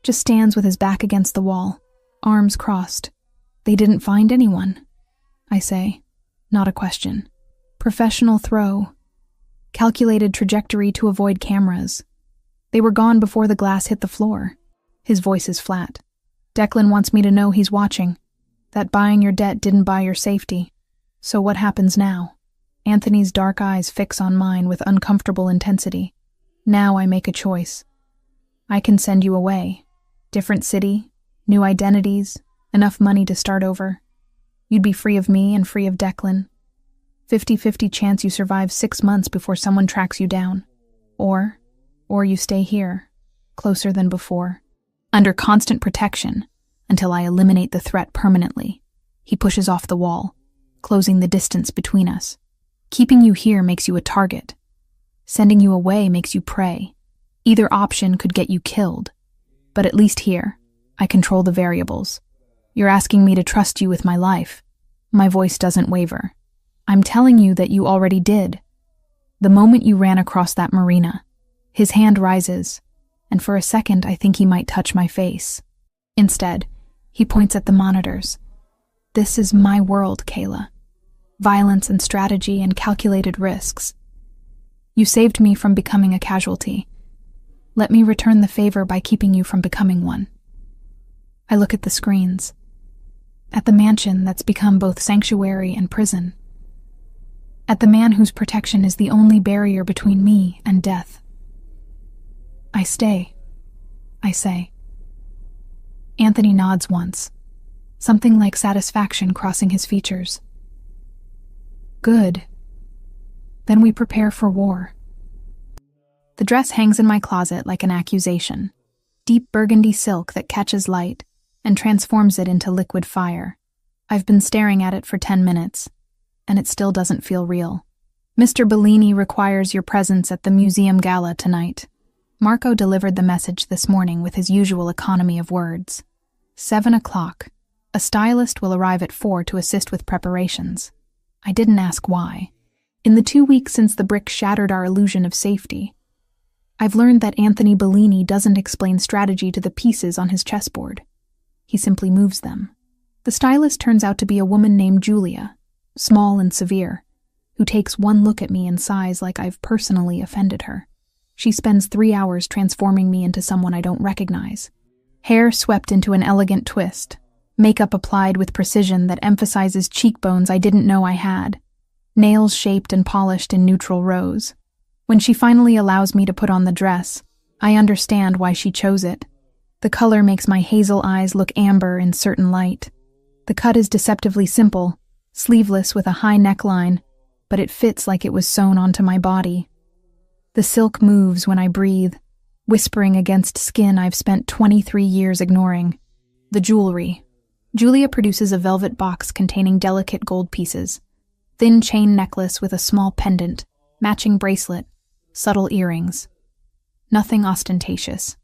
[SPEAKER 1] just stands with his back against the wall, arms crossed. They didn't find anyone, I say, not a question. Professional throw. Calculated trajectory to avoid cameras. They were gone before the glass hit the floor. His voice is flat. Declan wants me to know he's watching, that buying your debt didn't buy your safety. So what happens now? Anthony's dark eyes fix on mine with uncomfortable intensity. Now I make a choice. I can send you away. Different city, new identities, enough money to start over. You'd be free of me and free of Declan. 50-50 chance you survive 6 months before someone tracks you down. Or you stay here, closer than before, under constant protection, until I eliminate the threat permanently. He pushes off the wall, closing the distance between us. Keeping you here makes you a target. Sending you away makes you prey. Either option could get you killed. But at least here, I control the variables. You're asking me to trust you with my life. My voice doesn't waver. I'm telling you that you already did. The moment you ran across that marina, his hand rises, and for a second I think he might touch my face. Instead, he points at the monitors. This is my world, Kayla. Violence and strategy and calculated risks. You saved me from becoming a casualty. Let me return the favor by keeping you from becoming one. I look at the screens. At the mansion that's become both sanctuary and prison. At the man whose protection is the only barrier between me and death. I stay, I say. Anthony nods once, something like satisfaction crossing his features. Good. Then we prepare for war. The dress hangs in my closet like an accusation, deep burgundy silk that catches light and transforms it into liquid fire. I've been staring at it for 10 minutes, and it still doesn't feel real. Mr. Bellini requires your presence at the museum gala tonight. Marco delivered the message this morning with his usual economy of words. 7 o'clock, A stylist will arrive at 4 to assist with preparations. I didn't ask why. In the 2 weeks since the brick shattered our illusion of safety, I've learned that Anthony Bellini doesn't explain strategy to the pieces on his chessboard. He simply moves them. The stylist turns out to be a woman named Julia, small and severe, who takes one look at me and sighs like I've personally offended her. She spends 3 hours transforming me into someone I don't recognize. Hair swept into an elegant twist, makeup applied with precision that emphasizes cheekbones I didn't know I had, nails shaped and polished in neutral rose. When she finally allows me to put on the dress, I understand why she chose it. The color makes my hazel eyes look amber in certain light. The cut is deceptively simple, sleeveless with a high neckline, but it fits like it was sewn onto my body. The silk moves when I breathe, whispering against skin I've spent 23 years ignoring. The jewelry. Julia produces a velvet box containing delicate gold pieces, thin chain necklace with a small pendant, matching bracelet, subtle earrings. Nothing ostentatious.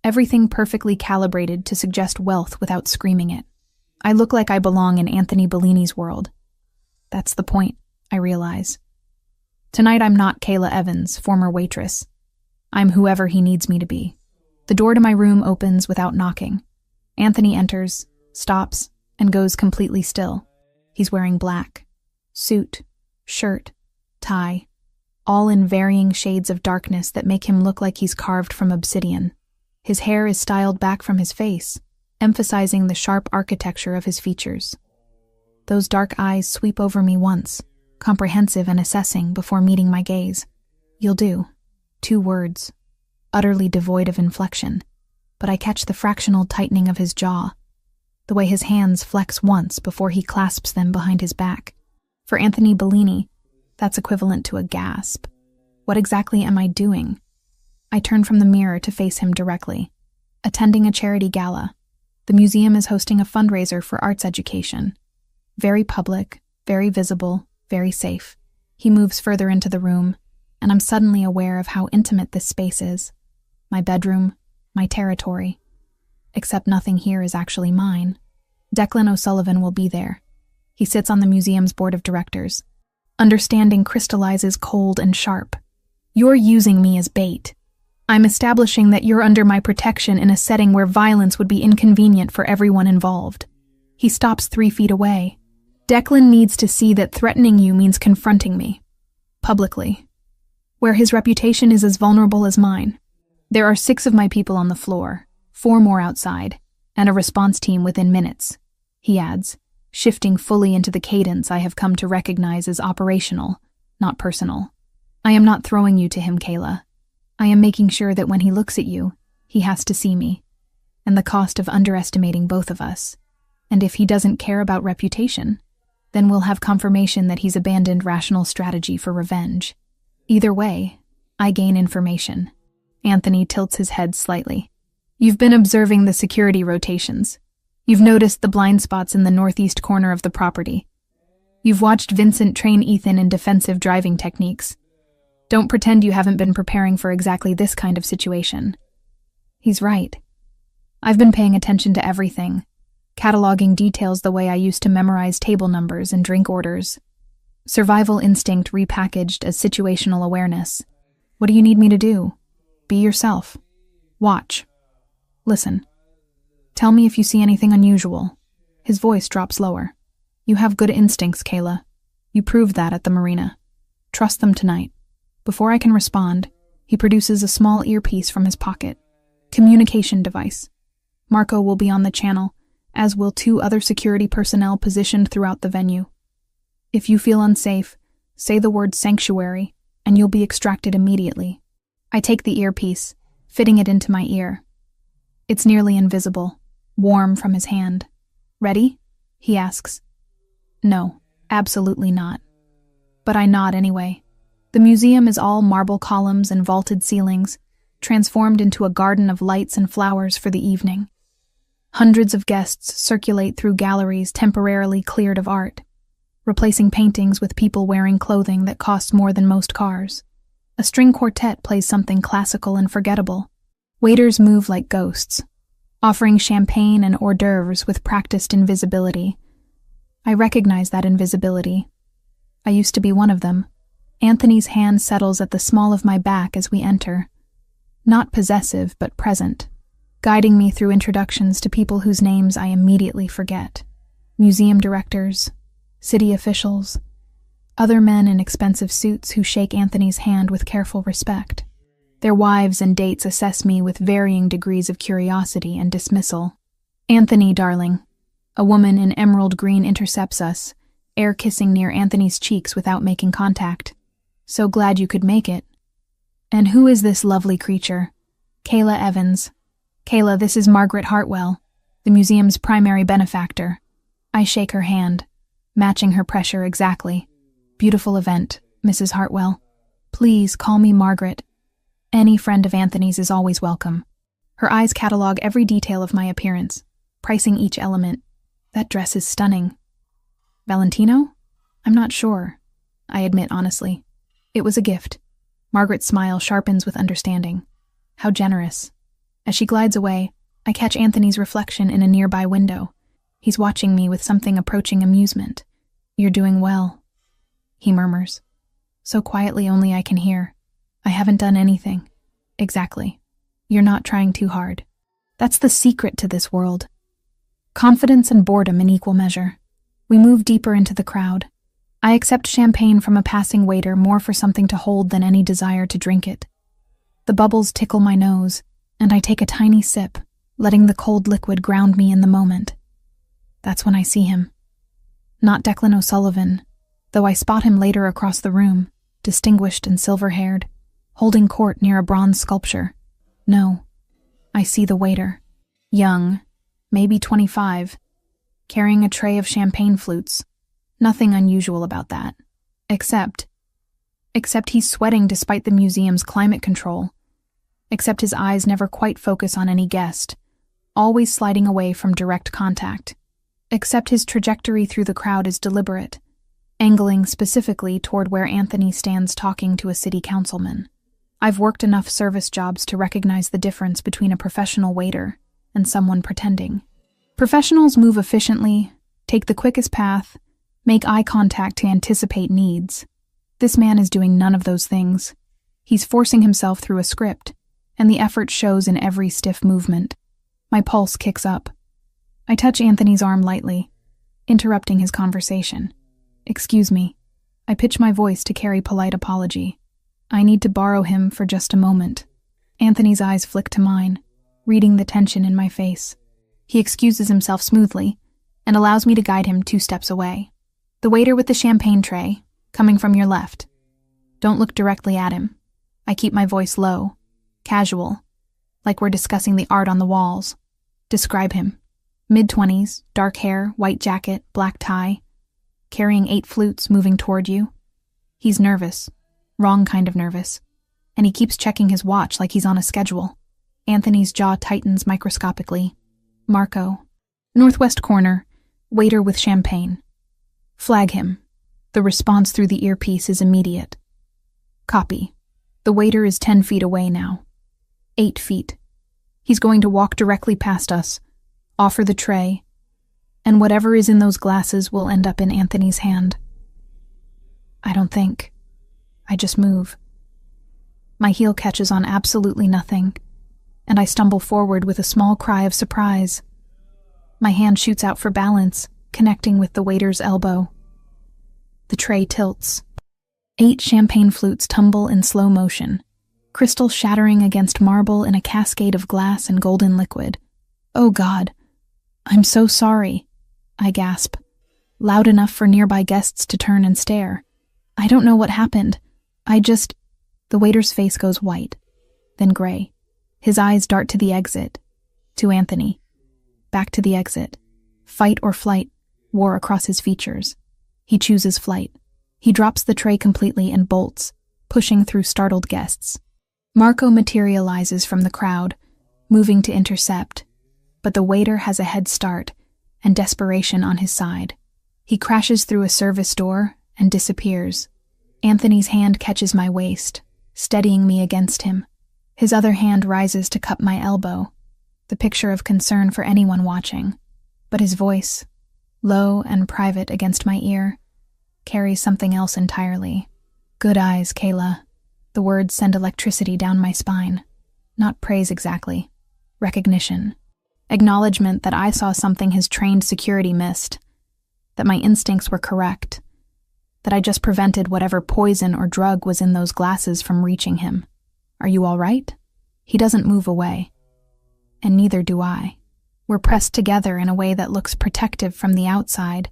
[SPEAKER 1] Everything perfectly calibrated to suggest wealth without screaming it. I look like I belong in Anthony Bellini's world. That's the point, I realize. Tonight I'm not Kayla Evans, former waitress. I'm whoever he needs me to be. The door to my room opens without knocking. Anthony enters, stops, and goes completely still. He's wearing black. Suit, shirt, tie, all in varying shades of darkness that make him look like he's carved from obsidian. His hair is styled back from his face, emphasizing the sharp architecture of his features. Those dark eyes sweep over me once, comprehensive and assessing before meeting my gaze. You'll do. 2 words, utterly devoid of inflection, but I catch the fractional tightening of his jaw, the way his hands flex once before he clasps them behind his back. For Anthony Bellini, that's equivalent to a gasp. What exactly am I doing? I turn from the mirror to face him directly. Attending a charity gala. The museum is hosting a fundraiser for arts education. Very public, very visible, very safe. He moves further into the room, and I'm suddenly aware of how intimate this space is. My bedroom, my territory. Except nothing here is actually mine. Declan O'Sullivan will be there. He sits on the museum's board of directors. Understanding crystallizes cold and sharp. You're using me as bait. I'm establishing that you're under my protection in a setting where violence would be inconvenient for everyone involved. He stops 3 feet away. Declan needs to see that threatening you means confronting me. Publicly. Where his reputation is as vulnerable as mine. There are 6 of my people on the floor, 4 more outside, and a response team within minutes, he adds, shifting fully into the cadence I have come to recognize as operational, not personal. I am not throwing you to him, Kayla. I am making sure that when he looks at you, he has to see me, and the cost of underestimating both of us. And if he doesn't care about reputation, then we'll have confirmation that he's abandoned rational strategy for revenge. Either way, I gain information. Anthony tilts his head slightly. You've been observing the security rotations. You've noticed the blind spots in the northeast corner of the property. You've watched Vincent train Ethan in defensive driving techniques. Don't pretend you haven't been preparing for exactly this kind of situation. He's right. I've been paying attention to everything, cataloging details the way I used to memorize table numbers and drink orders. Survival instinct repackaged as situational awareness. What do you need me to do? Be yourself. Watch. Listen. Tell me if you see anything unusual. His voice drops lower. You have good instincts, Kayla. You proved that at the marina. Trust them tonight. Before I can respond, he produces a small earpiece from his pocket. Communication device. Marco will be on the channel, as will 2 other security personnel positioned throughout the venue. If you feel unsafe, say the word sanctuary, and you'll be extracted immediately. I take the earpiece, fitting it into my ear. It's nearly invisible, warm from his hand. Ready? He asks. No, absolutely not. But I nod anyway. The museum is all marble columns and vaulted ceilings, transformed into a garden of lights and flowers for the evening. Hundreds of guests circulate through galleries temporarily cleared of art, replacing paintings with people wearing clothing that costs more than most cars. A string quartet plays something classical and forgettable. Waiters move like ghosts. offering champagne and hors d'oeuvres with practiced invisibility. I recognize that invisibility. I used to be one of them. Anthony's hand settles at the small of my back as we enter. Not possessive, but present, guiding me through introductions to people whose names I immediately forget. Museum directors, city officials, other men in expensive suits who shake Anthony's hand with careful respect. Their wives and dates assess me with varying degrees of curiosity and dismissal. "Anthony, darling." A woman in emerald green intercepts us, air kissing near Anthony's cheeks without making contact. "So glad you could make it." "And who is this lovely creature?" "Kayla Evans." "Kayla, this is Margaret Hartwell, the museum's primary benefactor." I shake her hand, matching her pressure exactly. "Beautiful event, Mrs. Hartwell. Please call me Margaret. Any friend of Anthony's is always welcome." Her eyes catalog every detail of my appearance, pricing each element. "That dress is stunning." "Valentino? I'm not sure," I admit honestly. "It was a gift." Margaret's smile sharpens with understanding. How generous. As she glides away, I catch Anthony's reflection in a nearby window. He's watching me with something approaching amusement. "You're doing well," he murmurs. So quietly only I can hear. "I haven't done anything." "Exactly. You're not trying too hard." That's the secret to this world. Confidence and boredom in equal measure. We move deeper into the crowd. I accept champagne from a passing waiter more for something to hold than any desire to drink it. The bubbles tickle my nose, and I take a tiny sip, letting the cold liquid ground me in the moment. That's when I see him. Not Declan O'Sullivan, though I spot him later across the room, distinguished and silver-haired, holding court near a bronze sculpture. No, I see the waiter. Young, maybe 25, carrying a tray of champagne flutes. Nothing unusual about that. Except he's sweating despite the museum's climate control. Except his eyes never quite focus on any guest, always sliding away from direct contact. Except his trajectory through the crowd is deliberate, angling specifically toward where Anthony stands talking to a city councilman. I've worked enough service jobs to recognize the difference between a professional waiter and someone pretending. Professionals move efficiently, take the quickest path, make eye contact to anticipate needs. This man is doing none of those things. He's forcing himself through a script, and the effort shows in every stiff movement. My pulse kicks up. I touch Anthony's arm lightly, interrupting his conversation. "Excuse me." I pitch my voice to carry polite apology. I need to borrow him for just a moment. Anthony's eyes flick to mine, reading the tension in my face. He excuses himself smoothly and allows me to guide him 2 steps away. "The waiter with the champagne tray, coming from your left." Don't look directly at him. I keep my voice low, casual, like we're discussing the art on the walls. "Describe him." "Mid-20s, dark hair, white jacket, black tie, carrying 8 flutes, moving toward you." He's nervous, wrong kind of nervous, and he keeps checking his watch like he's on a schedule. Anthony's jaw tightens microscopically. "Marco." "Northwest corner, waiter with champagne." "Flag him." The response through the earpiece is immediate. "Copy." The waiter is 10 feet away now. 8 feet. He's going to walk directly past us, offer the tray, and whatever is in those glasses will end up in Anthony's hand. I don't think. I just move. My heel catches on absolutely nothing, and I stumble forward with a small cry of surprise. My hand shoots out for balance, connecting with the waiter's elbow. The tray tilts. 8 champagne flutes tumble in slow motion, crystal shattering against marble in a cascade of glass and golden liquid. "Oh God, I'm so sorry," I gasp, loud enough for nearby guests to turn and stare. "I don't know what happened. The waiter's face goes white, then gray. His eyes dart to the exit, to Anthony. Back to the exit. Fight or flight wore across his features. He chooses flight. He drops the tray completely and bolts, pushing through startled guests. Marco materializes from the crowd, moving to intercept, but the waiter has a head start and desperation on his side. He crashes through a service door and disappears. Anthony's hand catches my waist, steadying me against him. His other hand rises to cup my elbow. the picture of concern for anyone watching, but his voice, low and private against my ear, carries something else entirely. Good eyes, Kayla. The words send electricity down my spine. Not praise exactly. Recognition. Acknowledgement that I saw something his trained security missed. That my instincts were correct. That I just prevented whatever poison or drug was in those glasses from reaching him. Are you all right? He doesn't move away. And neither do I. We're pressed together in a way that looks protective from the outside,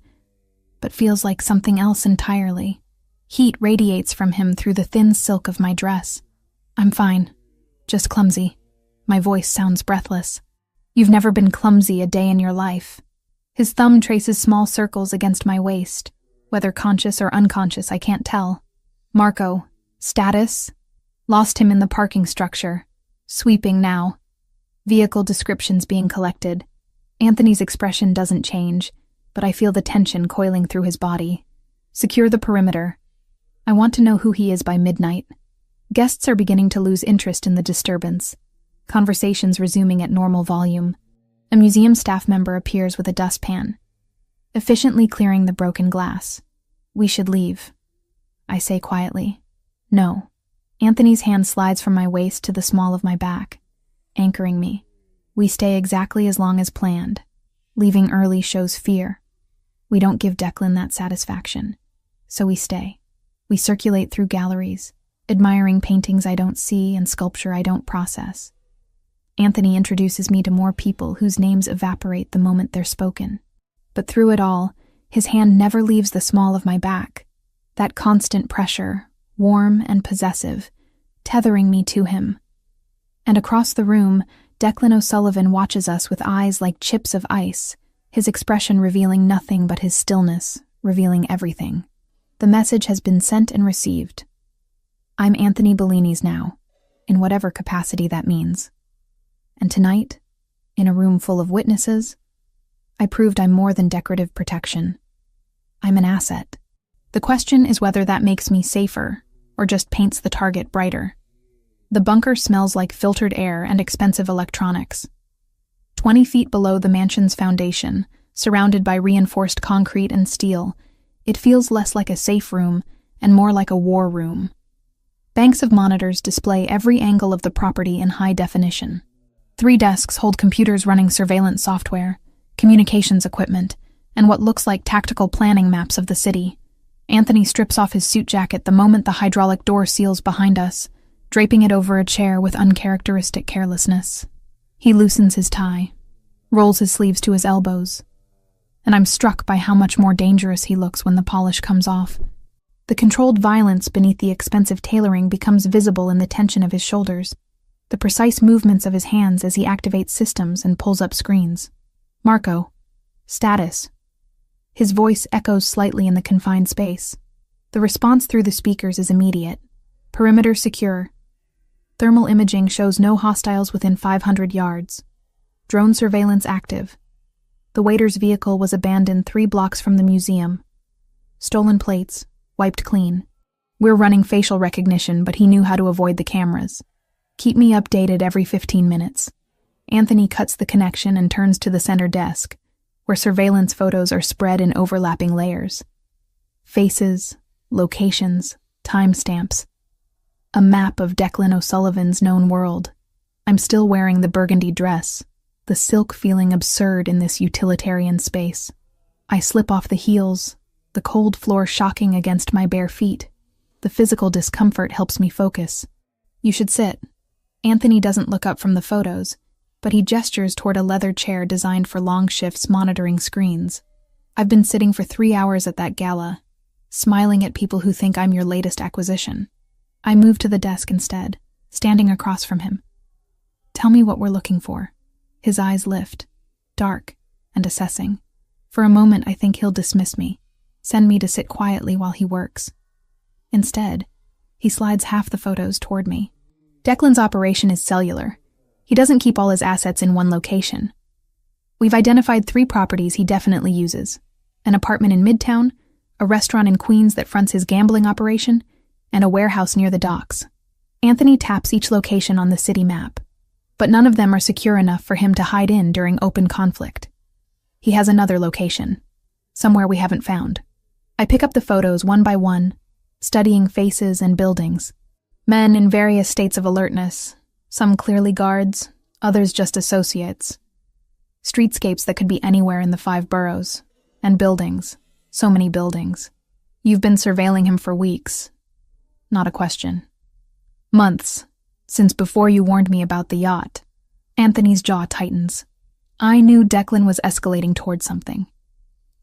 [SPEAKER 1] but feels like something else entirely. Heat radiates from him through the thin silk of my dress. I'm fine. Just clumsy. My voice sounds breathless. You've never been clumsy a day in your life. His thumb traces small circles against my waist. Whether conscious or unconscious, I can't tell. Marco. Status? Lost him in the parking structure. Sweeping now. Vehicle descriptions being collected. Anthony's expression doesn't change, but I feel the tension coiling through his body. Secure the perimeter. I want to know who he is by midnight. Guests are beginning to lose interest in the disturbance. Conversations resuming at normal volume. A museum staff member appears with a dustpan, efficiently clearing the broken glass. We should leave. I say quietly. No. Anthony's hand slides from my waist to the small of my back, anchoring me. We stay exactly as long as planned. Leaving early shows fear. We don't give Declan that satisfaction. So we stay. We circulate through galleries, admiring paintings I don't see and sculpture I don't process. Anthony introduces me to more people whose names evaporate the moment they're spoken. But through it all, his hand never leaves the small of my back. That constant pressure, warm and possessive, tethering me to him. And across the room, Declan O'Sullivan watches us with eyes like chips of ice, his expression revealing nothing but his stillness, revealing everything. The message has been sent and received. I'm Anthony Bellini's now, in whatever capacity that means. And tonight, in a room full of witnesses, I proved I'm more than decorative protection. I'm an asset. The question is whether that makes me safer or just paints the target brighter. The bunker smells like filtered air and expensive electronics. 20 feet below the mansion's foundation, surrounded by reinforced concrete and steel, it feels less like a safe room and more like a war room. Banks of monitors display every angle of the property in high definition. 3 desks hold computers running surveillance software, communications equipment, and what looks like tactical planning maps of the city. Anthony strips off his suit jacket the moment the hydraulic door seals behind us, draping it over a chair with uncharacteristic carelessness. He loosens his tie, rolls his sleeves to his elbows, and I'm struck by how much more dangerous he looks when the polish comes off. The controlled violence beneath the expensive tailoring becomes visible in the tension of his shoulders, the precise movements of his hands as he activates systems and pulls up screens. Marco. Status. His voice echoes slightly in the confined space. The response through the speakers is immediate. Perimeter secure. Thermal imaging shows no hostiles within 500 yards. Drone surveillance active. The waiter's vehicle was abandoned 3 blocks from the museum. Stolen plates, wiped clean. We're running facial recognition, but he knew how to avoid the cameras. Keep me updated every 15 minutes. Anthony cuts the connection and turns to the center desk, where surveillance photos are spread in overlapping layers. Faces, locations, timestamps. A map of Declan O'Sullivan's known world. I'm still wearing the burgundy dress, the silk feeling absurd in this utilitarian space. I slip off the heels, the cold floor shocking against my bare feet. The physical discomfort helps me focus. You should sit. Anthony doesn't look up from the photos, but he gestures toward a leather chair designed for long shifts monitoring screens. I've been sitting for 3 hours at that gala, smiling at people who think I'm your latest acquisition. I move to the desk instead, standing across from him. Tell me what we're looking for. His eyes lift, dark and assessing. For a moment I think he'll dismiss me, send me to sit quietly while he works. Instead, he slides half the photos toward me. Declan's operation is cellular. He doesn't keep all his assets in one location. We've identified 3 properties he definitely uses: an apartment in Midtown, a restaurant in Queens that fronts his gambling operation, and a warehouse near the docks. Anthony taps each location on the city map. but none of them are secure enough for him to hide in during open conflict. He has another location, somewhere we haven't found. I pick up the photos one by one, studying faces and buildings. Men in various states of alertness, some clearly guards, others just associates. Streetscapes that could be anywhere in the 5 boroughs. And buildings. So many buildings. You've been surveilling him for weeks. Not a question. Months, since before you warned me about the yacht. Anthony's jaw tightens. I knew Declan was escalating towards something.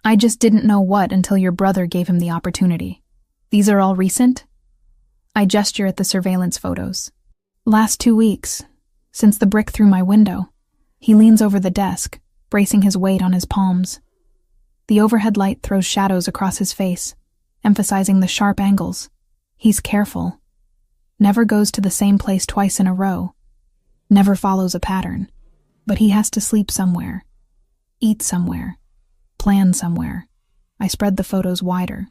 [SPEAKER 1] I just didn't know what until your brother gave him the opportunity. These are all recent? I gesture at the surveillance photos. Last 2 weeks, since the brick through my window. He leans over the desk, bracing his weight on his palms. The overhead light throws shadows across his face, emphasizing the sharp angles. He's careful. Never goes to the same place twice in a row. Never follows a pattern. But he has to sleep somewhere. Eat somewhere. Plan somewhere. I spread the photos wider,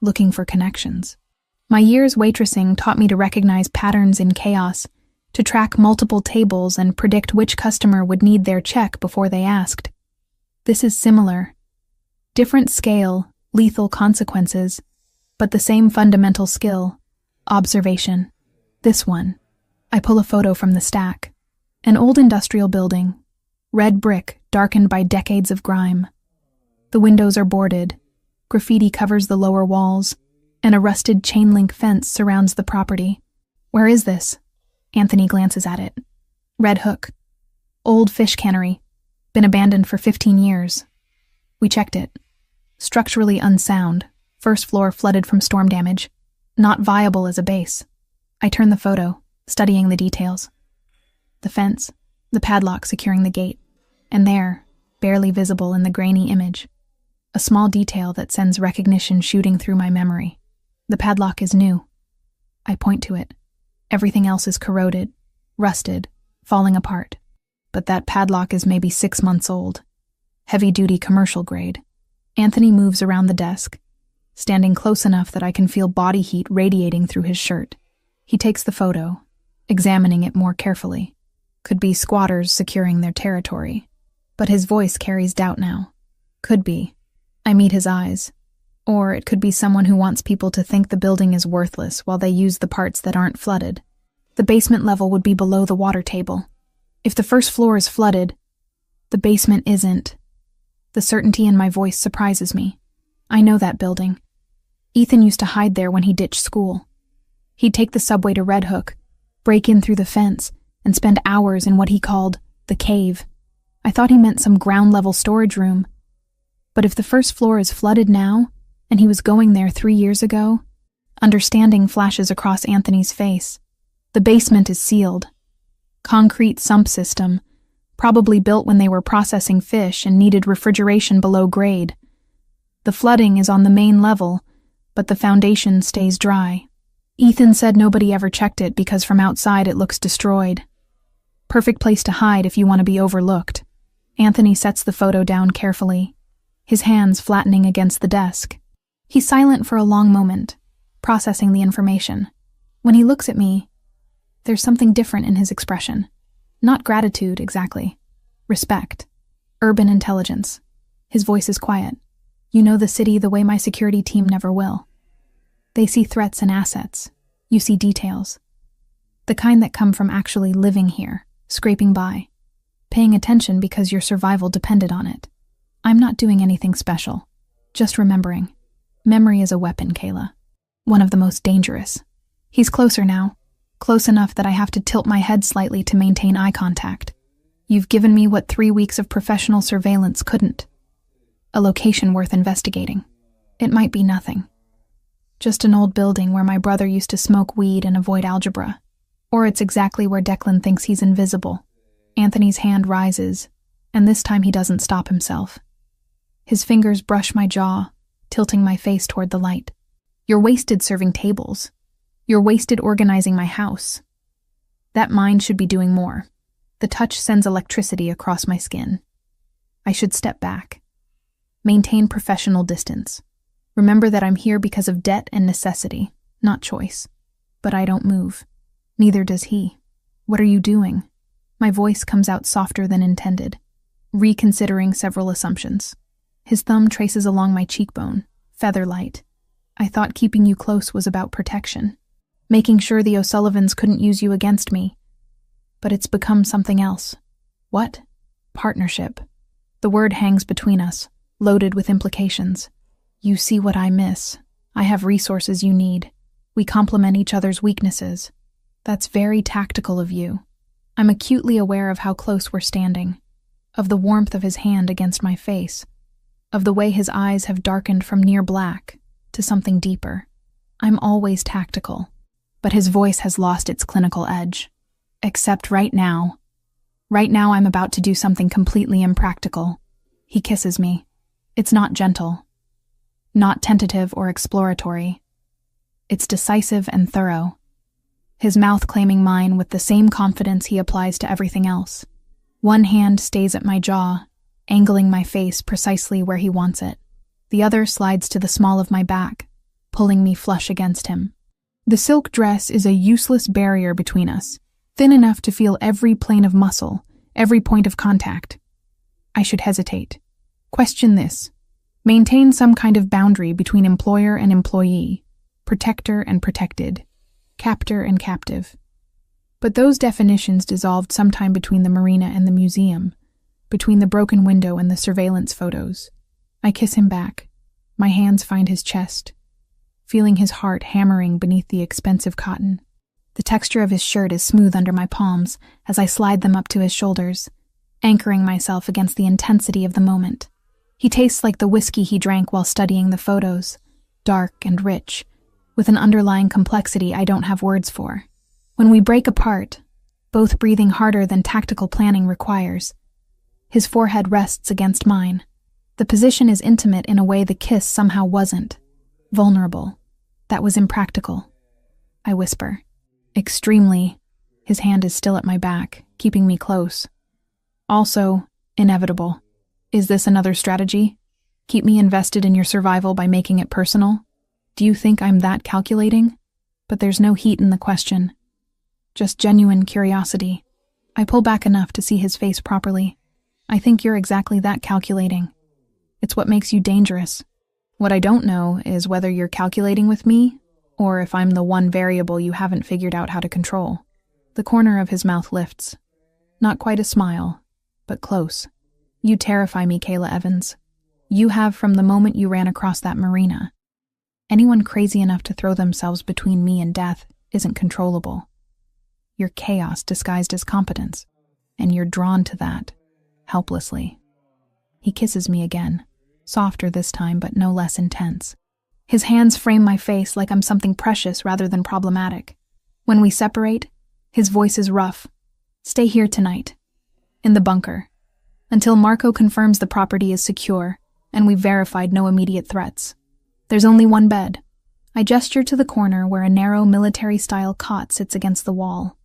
[SPEAKER 1] looking for connections. My years waitressing taught me to recognize patterns in chaos, to track multiple tables and predict which customer would need their check before they asked. This is similar. Different scale, lethal consequences, but the same fundamental skill, observation. This one. I pull a photo from the stack. An old industrial building, red brick darkened by decades of grime. The windows are boarded, graffiti covers the lower walls, and a rusted chain-link fence surrounds the property. Where is this? Anthony glances at it. Red Hook. Old fish cannery. Been abandoned for 15 years. We checked it. Structurally unsound. First floor flooded from storm damage. Not viable as a base. I turn the photo, studying the details. The fence, the padlock securing the gate, and there, barely visible in the grainy image, a small detail that sends recognition shooting through my memory. The padlock is new. I point to it. Everything else is corroded, rusted, falling apart. But that padlock is maybe 6 months old. Heavy-duty commercial grade. Anthony moves around the desk, standing close enough that I can feel body heat radiating through his shirt. He takes the photo, examining it more carefully. Could be squatters securing their territory. But his voice carries doubt now. Could be. I meet his eyes. Or it could be someone who wants people to think the building is worthless while they use the parts that aren't flooded. The basement level would be below the water table. If the first floor is flooded, the basement isn't. The certainty in my voice surprises me. I know that building. Ethan used to hide there when he ditched school. He'd take the subway to Red Hook, break in through the fence, and spend hours in what he called the cave. I thought he meant some ground-level storage room. But if the first floor is flooded now, and he was going there 3 years ago, understanding flashes across Anthony's face. The basement is sealed. Concrete sump system, probably built when they were processing fish and needed refrigeration below grade. The flooding is on the main level, but the foundation stays dry. Ethan said nobody ever checked it because from outside it looks destroyed. Perfect place to hide if you want to be overlooked. Anthony sets the photo down carefully, his hands flattening against the desk. He's silent for a long moment, processing the information. When he looks at me, there's something different in his expression. Not gratitude, exactly. Respect. Urban intelligence. His voice is quiet. You know the city the way my security team never will. They see threats and assets. You see details. The kind that come from actually living here, scraping by, paying attention because your survival depended on it. I'm not doing anything special, just remembering. Memory is a weapon, Kayla. One of the most dangerous. He's closer now. Close enough that I have to tilt my head slightly to maintain eye contact. You've given me what 3 weeks of professional surveillance couldn't. A location worth investigating. It might be nothing. Just an old building where my brother used to smoke weed and avoid algebra. Or it's exactly where Declan thinks he's invisible. Anthony's hand rises, and this time he doesn't stop himself. His fingers brush my jaw, tilting my face toward the light. You're wasted serving tables. You're wasted organizing my house. That mind should be doing more. The touch sends electricity across my skin. I should step back. Maintain professional distance. Remember that I'm here because of debt and necessity, not choice. But I don't move. Neither does he. What are you doing? My voice comes out softer than intended, reconsidering several assumptions. His thumb traces along my cheekbone, feather-light. I thought keeping you close was about protection, making sure the O'Sullivans couldn't use you against me. But it's become something else. What? Partnership. The word hangs between us, loaded with implications. You see what I miss. I have resources you need. We complement each other's weaknesses. That's very tactical of you. I'm acutely aware of how close we're standing, of the warmth of his hand against my face, of the way his eyes have darkened from near black to something deeper. I'm always tactical, but his voice has lost its clinical edge. Except right now. Right now I'm about to do something completely impractical. He kisses me. It's not gentle, not tentative or exploratory. It's decisive and thorough, his mouth claiming mine with the same confidence he applies to everything else. One hand stays at my jaw, angling my face precisely where he wants it. The other slides to the small of my back, pulling me flush against him. The silk dress is a useless barrier between us, thin enough to feel every plane of muscle, every point of contact. I should hesitate. Question this. Maintain some kind of boundary between employer and employee, protector and protected, captor and captive. But those definitions dissolved sometime between the marina and the museum, between the broken window and the surveillance photos. I kiss him back. My hands find his chest, feeling his heart hammering beneath the expensive cotton. The texture of his shirt is smooth under my palms as I slide them up to his shoulders, anchoring myself against the intensity of the moment. He tastes like the whiskey he drank while studying the photos, dark and rich, with an underlying complexity I don't have words for. When we break apart, both breathing harder than tactical planning requires, his forehead rests against mine. The position is intimate in a way the kiss somehow wasn't. Vulnerable. That was impractical. I whisper. Extremely. His hand is still at my back, keeping me close. Also, inevitable. Is this another strategy? Keep me invested in your survival by making it personal? Do you think I'm that calculating? But there's no heat in the question. Just genuine curiosity. I pull back enough to see his face properly. I think you're exactly that calculating. It's what makes you dangerous. What I don't know is whether you're calculating with me, or if I'm the one variable you haven't figured out how to control. The corner of his mouth lifts. Not quite a smile, but close. You terrify me, Kayla Evans. You have from the moment you ran across that marina. Anyone crazy enough to throw themselves between me and death isn't controllable. You're chaos disguised as competence, and you're drawn to that, helplessly. He kisses me again, softer this time but no less intense. His hands frame my face like I'm something precious rather than problematic. When we separate, his voice is rough. Stay here tonight, in the bunker, until Marco confirms the property is secure and we've verified no immediate threats. There's only one bed. I gesture to the corner where a narrow military-style cot sits against the wall.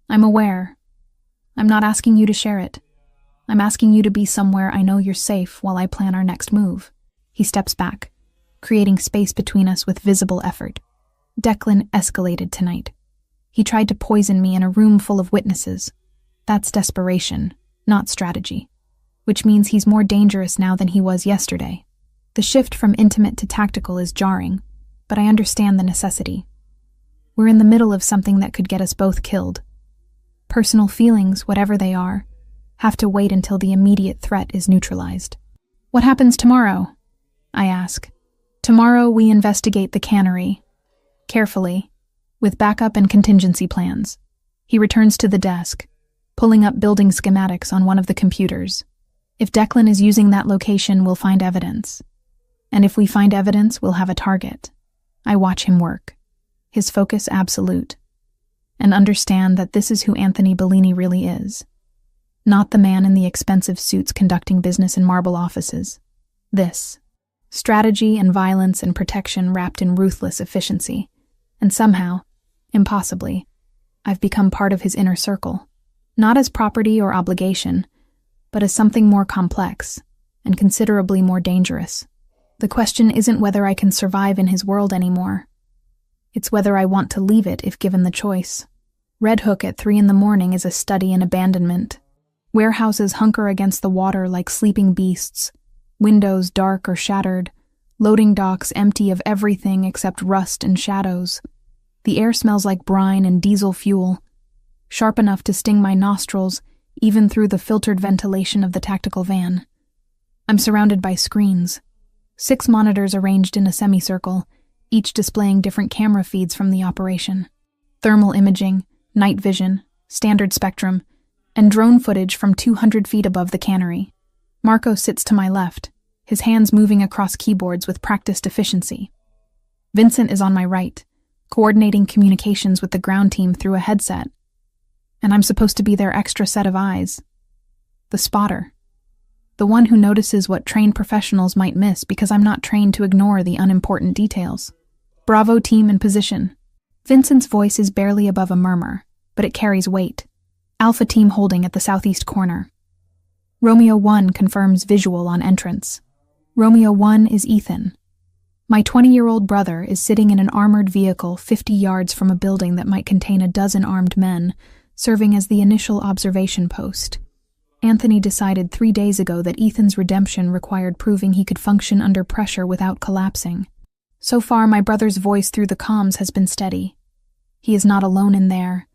[SPEAKER 1] I'm aware. I'm not asking you to share it. I'm asking you to be somewhere I know you're safe while I plan our next move. He steps back, creating space between us with visible effort. Declan escalated tonight. He tried to poison me in a room full of witnesses. That's desperation, not strategy. Which means he's more dangerous now than he was yesterday. The shift from intimate to tactical is jarring, but I understand the necessity. We're in the middle of something that could get us both killed. Personal feelings, whatever they are, have to wait until the immediate threat is neutralized. What happens tomorrow? I ask. Tomorrow we investigate the cannery. Carefully, with backup and contingency plans. He returns to the desk, pulling up building schematics on one of the computers. If Declan is using that location, we'll find evidence. And if we find evidence, we'll have a target. I watch him work, his focus absolute, and understand that this is who Anthony Bellini really is. Not the man in the expensive suits conducting business in marble offices. This. Strategy and violence and protection wrapped in ruthless efficiency. And somehow, impossibly, I've become part of his inner circle. Not as property or obligation, but as something more complex and considerably more dangerous. The question isn't whether I can survive in his world anymore. It's whether I want to leave it if given the choice. Red Hook at 3 a.m. is a study in abandonment. Warehouses hunker against the water like sleeping beasts, windows dark or shattered, loading docks empty of everything except rust and shadows. The air smells like brine and diesel fuel, sharp enough to sting my nostrils even through the filtered ventilation of the tactical van. I'm surrounded by screens. 6 monitors arranged in a semicircle, each displaying different camera feeds from the operation. Thermal imaging, night vision, standard spectrum, and drone footage from 200 feet above the cannery. Marco sits to my left, his hands moving across keyboards with practiced efficiency. Vincent is on my right, coordinating communications with the ground team through a headset. And I'm supposed to be their extra set of eyes. The spotter. The one who notices what trained professionals might miss because I'm not trained to ignore the unimportant details. Bravo team in position. Vincent's voice is barely above a murmur, but it carries weight. Alpha team holding at the southeast corner. Romeo 1 confirms visual on entrance. Romeo 1 is Ethan. My 20-year-old brother is sitting in an armored vehicle 50 yards from a building that might contain a dozen armed men, serving as the initial observation post. Anthony decided 3 days ago that Ethan's redemption required proving he could function under pressure without collapsing. So far, my brother's voice through the comms has been steady. He is not alone in there.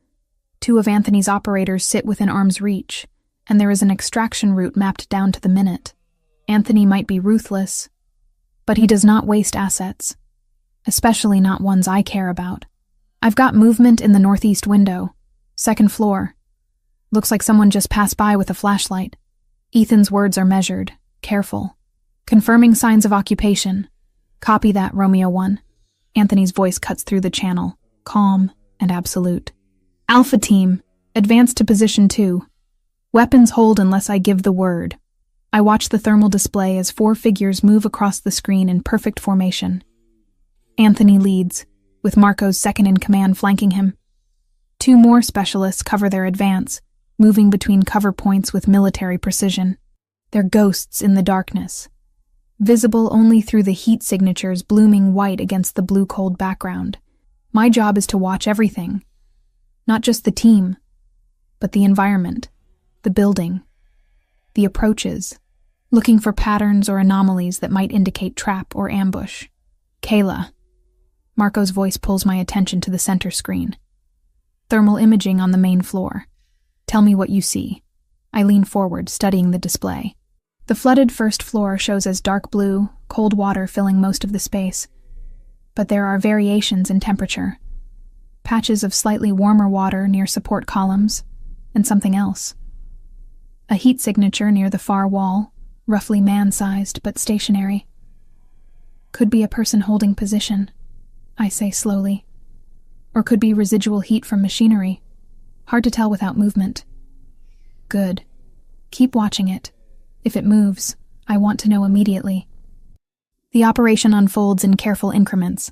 [SPEAKER 1] 2 of Anthony's operators sit within arm's reach, and there is an extraction route mapped down to the minute. Anthony might be ruthless, but he does not waste assets, especially not ones I care about. I've got movement in the northeast window, 2nd floor. Looks like someone just passed by with a flashlight. Ethan's words are measured, careful. Confirming signs of occupation. Copy that, Romeo 1. Anthony's voice cuts through the channel, calm and absolute. Alpha team, advance to position 2. Weapons hold unless I give the word. I watch the thermal display as 4 figures move across the screen in perfect formation. Anthony leads, with Marco's second-in-command flanking him. 2 more specialists cover their advance, moving between cover points with military precision. They're ghosts in the darkness, visible only through the heat signatures blooming white against the blue cold background. My job is to watch everything. Not just the team, but the environment, the building, the approaches, looking for patterns or anomalies that might indicate trap or ambush. Kayla. Marco's voice pulls my attention to the center screen. Thermal imaging on the main floor. Tell me what you see. I lean forward, studying the display. The flooded first floor shows as dark blue, cold water filling most of the space. But there are variations in temperature. Patches of slightly warmer water near support columns, and something else. A heat signature near the far wall, roughly man-sized but stationary. Could be a person holding position, I say slowly. Or could be residual heat from machinery. Hard to tell without movement. Good. Keep watching it. If it moves, I want to know immediately. The operation unfolds in careful increments.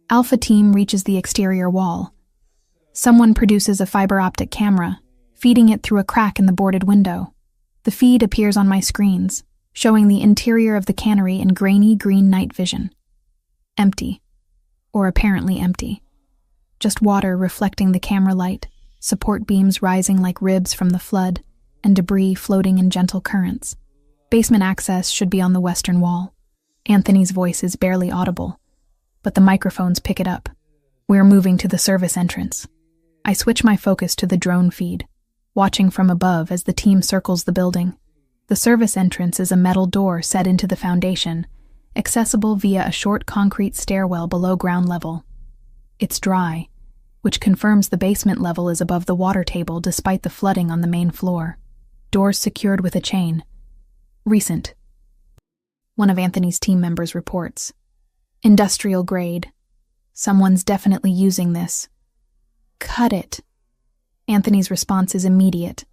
[SPEAKER 1] Alpha team reaches the exterior wall. Someone produces a fiber optic camera, feeding it through a crack in the boarded window. The feed appears on my screens, showing the interior of the cannery in grainy green night vision. Empty. Or apparently empty. Just water reflecting the camera light, support beams rising like ribs from the flood, and debris floating in gentle currents. Basement access should be on the western wall. Anthony's voice is barely audible, but the microphones pick it up. We're moving to the service entrance. I switch my focus to the drone feed, watching from above as the team circles the building. The service entrance is a metal door set into the foundation, accessible via a short concrete stairwell below ground level. It's dry, which confirms the basement level is above the water table despite the flooding on the main floor. Doors secured with a chain. Recent. One of Anthony's team members reports. Industrial grade. Someone's definitely using this. Cut it. Anthony's response is immediate.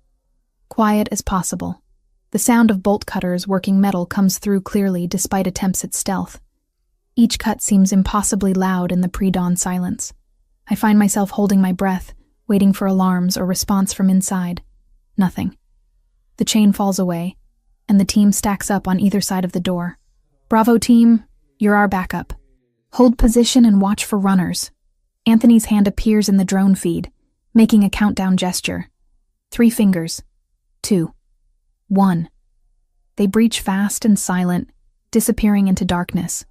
[SPEAKER 1] Quiet as possible. The sound of bolt cutters working metal comes through clearly despite attempts at stealth. Each cut seems impossibly loud in the pre-dawn silence. I find myself holding my breath, waiting for alarms or response from inside. Nothing. The chain falls away, and the team stacks up on either side of the door. Bravo team, you're our backup. Hold position and watch for runners. Anthony's hand appears in the drone feed, making a countdown gesture. 3 fingers. 2. 1. They breach fast and silent, disappearing into darkness.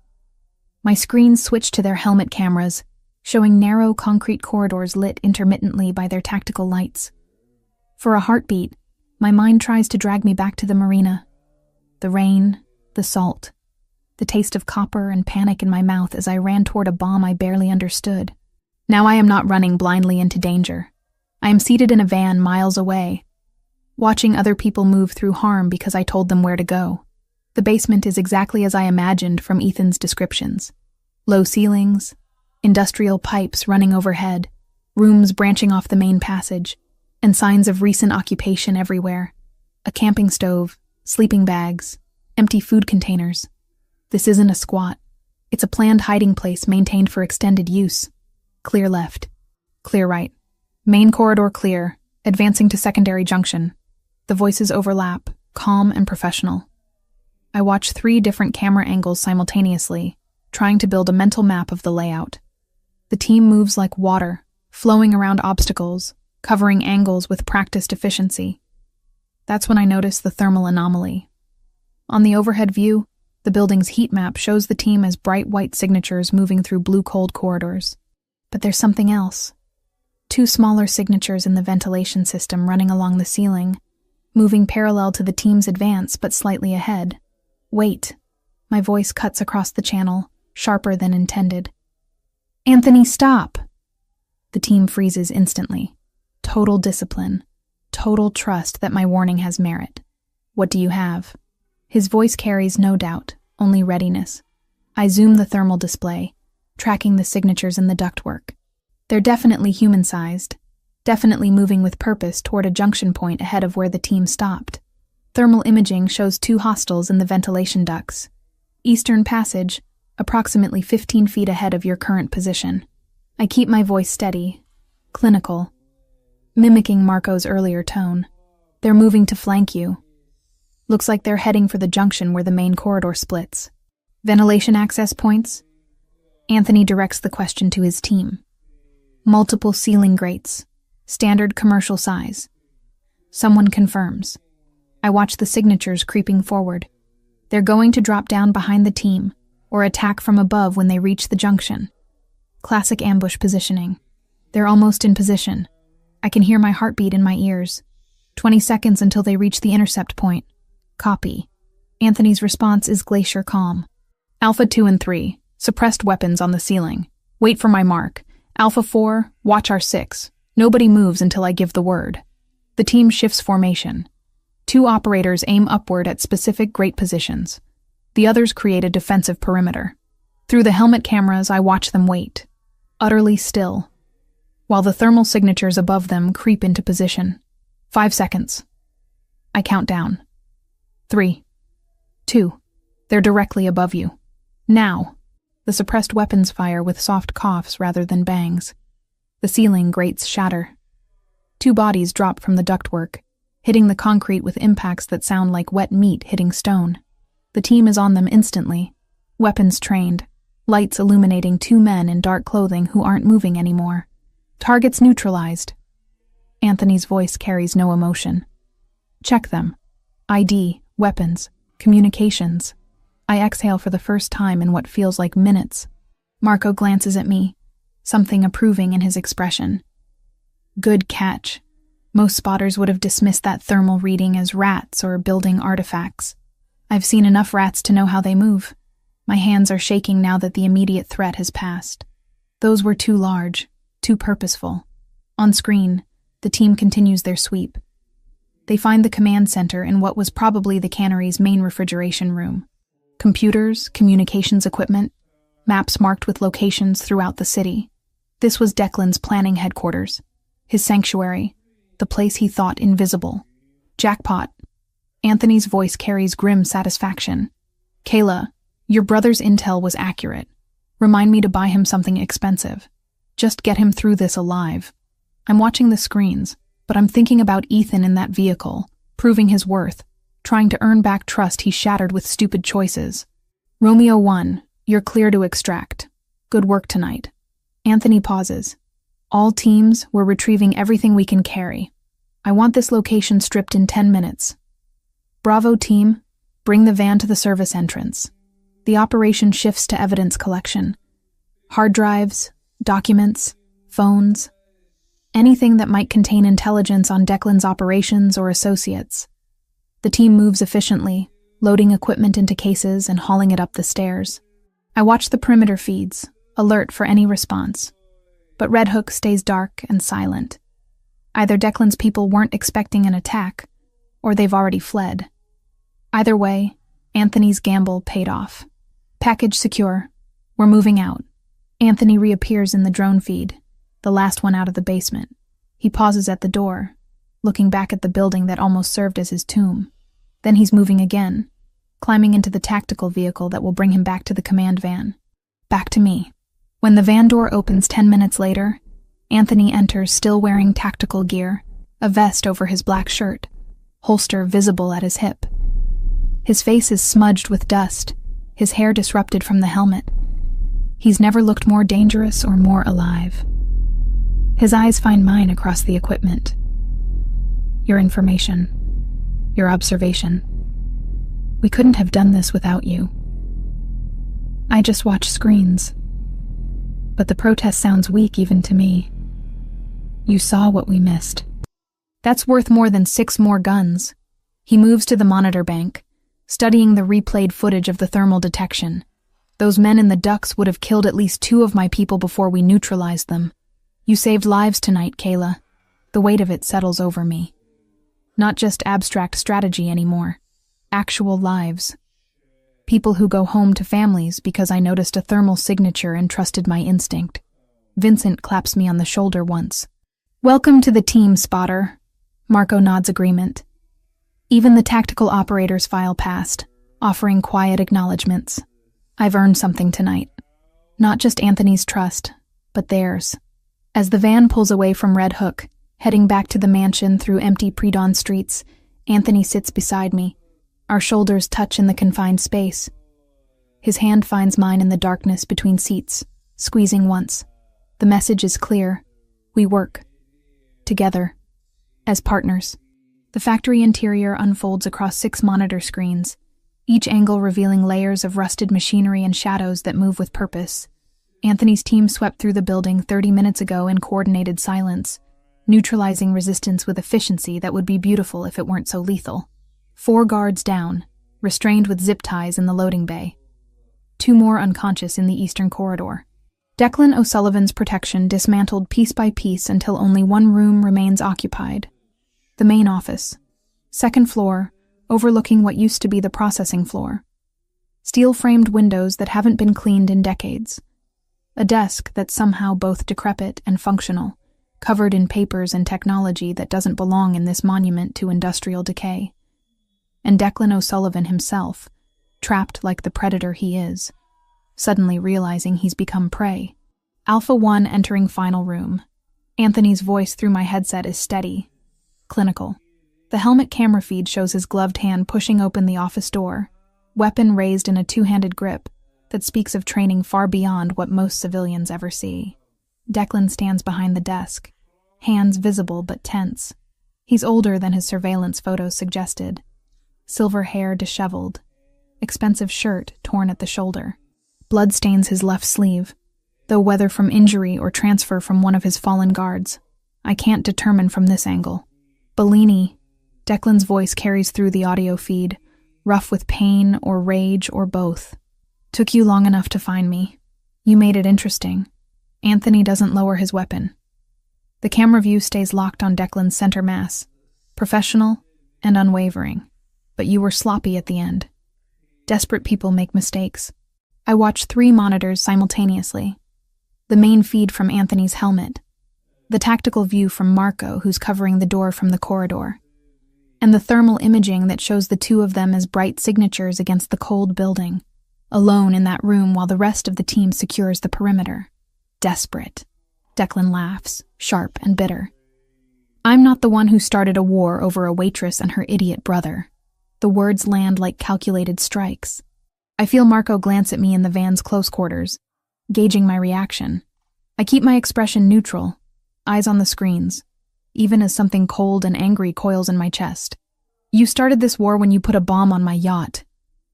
[SPEAKER 1] My screens switch to their helmet cameras, showing narrow concrete corridors lit intermittently by their tactical lights. For a heartbeat, my mind tries to drag me back to the marina. The rain, the salt, the taste of copper and panic in my mouth as I ran toward a bomb I barely understood. Now I am not running blindly into danger. I am seated in a van miles away, watching other people move through harm because I told them where to go. The basement is exactly as I imagined from Ethan's descriptions. Low ceilings, industrial pipes running overhead, rooms branching off the main passage, and signs of recent occupation everywhere. A camping stove, sleeping bags, empty food containers. This isn't a squat. It's a planned hiding place maintained for extended use. Clear left. Clear right. Main corridor clear, advancing to secondary junction. The voices overlap, calm and professional. I watch 3 different camera angles simultaneously, trying to build a mental map of the layout. The team moves like water, flowing around obstacles, covering angles with practiced efficiency. That's when I notice the thermal anomaly. On the overhead view, the building's heat map shows the team as bright white signatures moving through blue cold corridors. But there's something else. 2 smaller signatures in the ventilation system running along the ceiling, moving parallel to the team's advance but slightly ahead. Wait. My voice cuts across the channel, sharper than intended. Anthony, stop! The team freezes instantly. Total discipline. Total trust that my warning has merit. What do you have? His voice carries no doubt, only readiness. I zoom the thermal display, tracking the signatures in the ductwork. They're definitely human-sized, definitely moving with purpose toward a junction point ahead of where the team stopped. Thermal imaging shows 2 hostiles in the ventilation ducts. Eastern passage, approximately 15 feet ahead of your current position. I keep my voice steady, clinical, mimicking Marco's earlier tone. They're moving to flank you. Looks like they're heading for the junction where the main corridor splits. Ventilation access points? Anthony directs the question to his team. Multiple ceiling grates, standard commercial size. Someone confirms. I watch the signatures creeping forward. They're going to drop down behind the team, or attack from above when they reach the junction. Classic ambush positioning. They're almost in position. I can hear my heartbeat in my ears. 20 seconds until they reach the intercept point. Copy. Anthony's response is glacier calm. Alpha 2 and 3, suppressed weapons on the ceiling. Wait for my mark. Alpha 4, watch our 6. Nobody moves until I give the word. The team shifts formation. 2 operators aim upward at specific grate positions. The others create a defensive perimeter. Through the helmet cameras, I watch them wait, utterly still, while the thermal signatures above them creep into position. 5 seconds. I count down. 3, 2. They're directly above you. Now. The suppressed weapons fire with soft coughs rather than bangs. The ceiling grates shatter. 2 bodies drop from the ductwork, hitting the concrete with impacts that sound like wet meat hitting stone. The team is on them instantly, weapons trained, lights illuminating 2 men in dark clothing who aren't moving anymore. Targets neutralized. Anthony's voice carries no emotion. Check them. ID, weapons, communications. I exhale for the first time in what feels like minutes. Marco glances at me, something approving in his expression. Good catch. Most spotters would have dismissed that thermal reading as rats or building artifacts. I've seen enough rats to know how they move. My hands are shaking now that the immediate threat has passed. Those were too large, too purposeful. On screen, the team continues their sweep. They find the command center in what was probably the cannery's main refrigeration room. Computers, communications equipment, maps marked with locations throughout the city. This was Declan's planning headquarters, his sanctuary, the place he thought invisible. Jackpot. Anthony's voice carries grim satisfaction. Kayla, your brother's intel was accurate. Remind me to buy him something expensive. Just get him through this alive. I'm watching the screens, but I'm thinking about Ethan in that vehicle, proving his worth, trying to earn back trust he shattered with stupid choices. Romeo 1, you're clear to extract. Good work tonight. Anthony pauses. All teams, we're retrieving everything we can carry. I want this location stripped in 10 minutes. Bravo team, bring the van to the service entrance. The operation shifts to evidence collection. Hard drives, documents, phones, anything that might contain intelligence on Declan's operations or associates. The team moves efficiently, loading equipment into cases and hauling it up the stairs. I watch the perimeter feeds, alert for any response. But Red Hook stays dark and silent. Either Declan's people weren't expecting an attack, or they've already fled. Either way, Anthony's gamble paid off. Package secure. We're moving out. Anthony reappears in the drone feed, the last one out of the basement. He pauses at the door, looking back at the building that almost served as his tomb. Then he's moving again, climbing into the tactical vehicle that will bring him back to the command van. Back to me. When the van door opens 10 minutes later, Anthony enters still wearing tactical gear, a vest over his black shirt, holster visible at his hip. His face is smudged with dust, his hair disrupted from the helmet. He's never looked more dangerous or more alive. His eyes find mine across the equipment. Your information. Your observation. We couldn't have done this without you. I just watch screens. But the protest sounds weak even to me. You saw what we missed. That's worth more than 6 more guns. He moves to the monitor bank, studying the replayed footage of the thermal detection. Those men in the ducts would have killed at least 2 of my people before we neutralized them. You saved lives tonight, Kayla. The weight of it settles over me. Not just abstract strategy anymore. Actual lives. People who go home to families because I noticed a thermal signature and trusted my instinct. Vincent claps me on the shoulder once. Welcome to the team, spotter. Marco nods agreement. Even the tactical operators file past, offering quiet acknowledgments. I've earned something tonight. Not just Anthony's trust, but theirs. As the van pulls away from Red Hook, heading back to the mansion through empty pre-dawn streets, Anthony sits beside me. Our shoulders touch in the confined space. His hand finds mine in the darkness between seats, squeezing once. The message is clear. We work. Together. As partners. The factory interior unfolds across 6 monitor screens, each angle revealing layers of rusted machinery and shadows that move with purpose. Anthony's team swept through the building 30 minutes ago in coordinated silence, neutralizing resistance with efficiency that would be beautiful if it weren't so lethal. 4 guards down, restrained with zip ties in the loading bay. 2 more unconscious in the eastern corridor. Declan O'Sullivan's protection dismantled piece by piece until only one room remains occupied. The main office. 2nd floor, overlooking what used to be the processing floor. Steel-framed windows that haven't been cleaned in decades. A desk that's somehow both decrepit and functional, covered in papers and technology that doesn't belong in this monument to industrial decay. And Declan O'Sullivan himself, trapped like the predator he is, suddenly realizing he's become prey. Alpha 1 entering final room. Anthony's voice through my headset is steady, clinical. The helmet camera feed shows his gloved hand pushing open the office door, weapon raised in a 2-handed grip that speaks of training far beyond what most civilians ever see. Declan stands behind the desk, hands visible but tense. He's older than his surveillance photos suggested. Silver hair disheveled, expensive shirt torn at the shoulder. Blood stains his left sleeve, though whether from injury or transfer from one of his fallen guards, I can't determine from this angle. Bellini, Declan's voice carries through the audio feed, rough with pain or rage or both. Took you long enough to find me. You made it interesting. Anthony doesn't lower his weapon. The camera view stays locked on Declan's center mass, professional and unwavering. But you were sloppy at the end. Desperate people make mistakes. I watch 3 monitors simultaneously. The main feed from Anthony's helmet, the tactical view from Marco, who's covering the door from the corridor, and the thermal imaging that shows the 2 of them as bright signatures against the cold building, alone in that room while the rest of the team secures the perimeter. Desperate. Declan laughs, sharp and bitter. I'm not the one who started a war over a waitress and her idiot brother. The words land like calculated strikes. I feel Marco glance at me in the van's close quarters, gauging my reaction. I keep my expression neutral, eyes on the screens, even as something cold and angry coils in my chest. You started this war when you put a bomb on my yacht.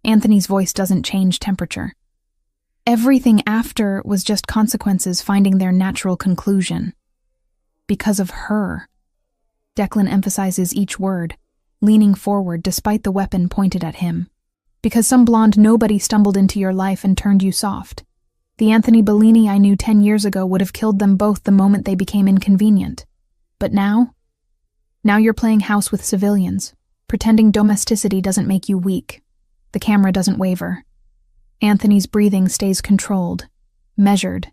[SPEAKER 1] Anthony's voice doesn't change temperature. Everything after was just consequences finding their natural conclusion. Because of her. Declan emphasizes each word, leaning forward despite the weapon pointed at him. Because some blonde nobody stumbled into your life and turned you soft. The Anthony Bellini I knew 10 years ago would have killed them both the moment they became inconvenient. But now? Now you're playing house with civilians, pretending domesticity doesn't make you weak. The camera doesn't waver. Anthony's breathing stays controlled, measured.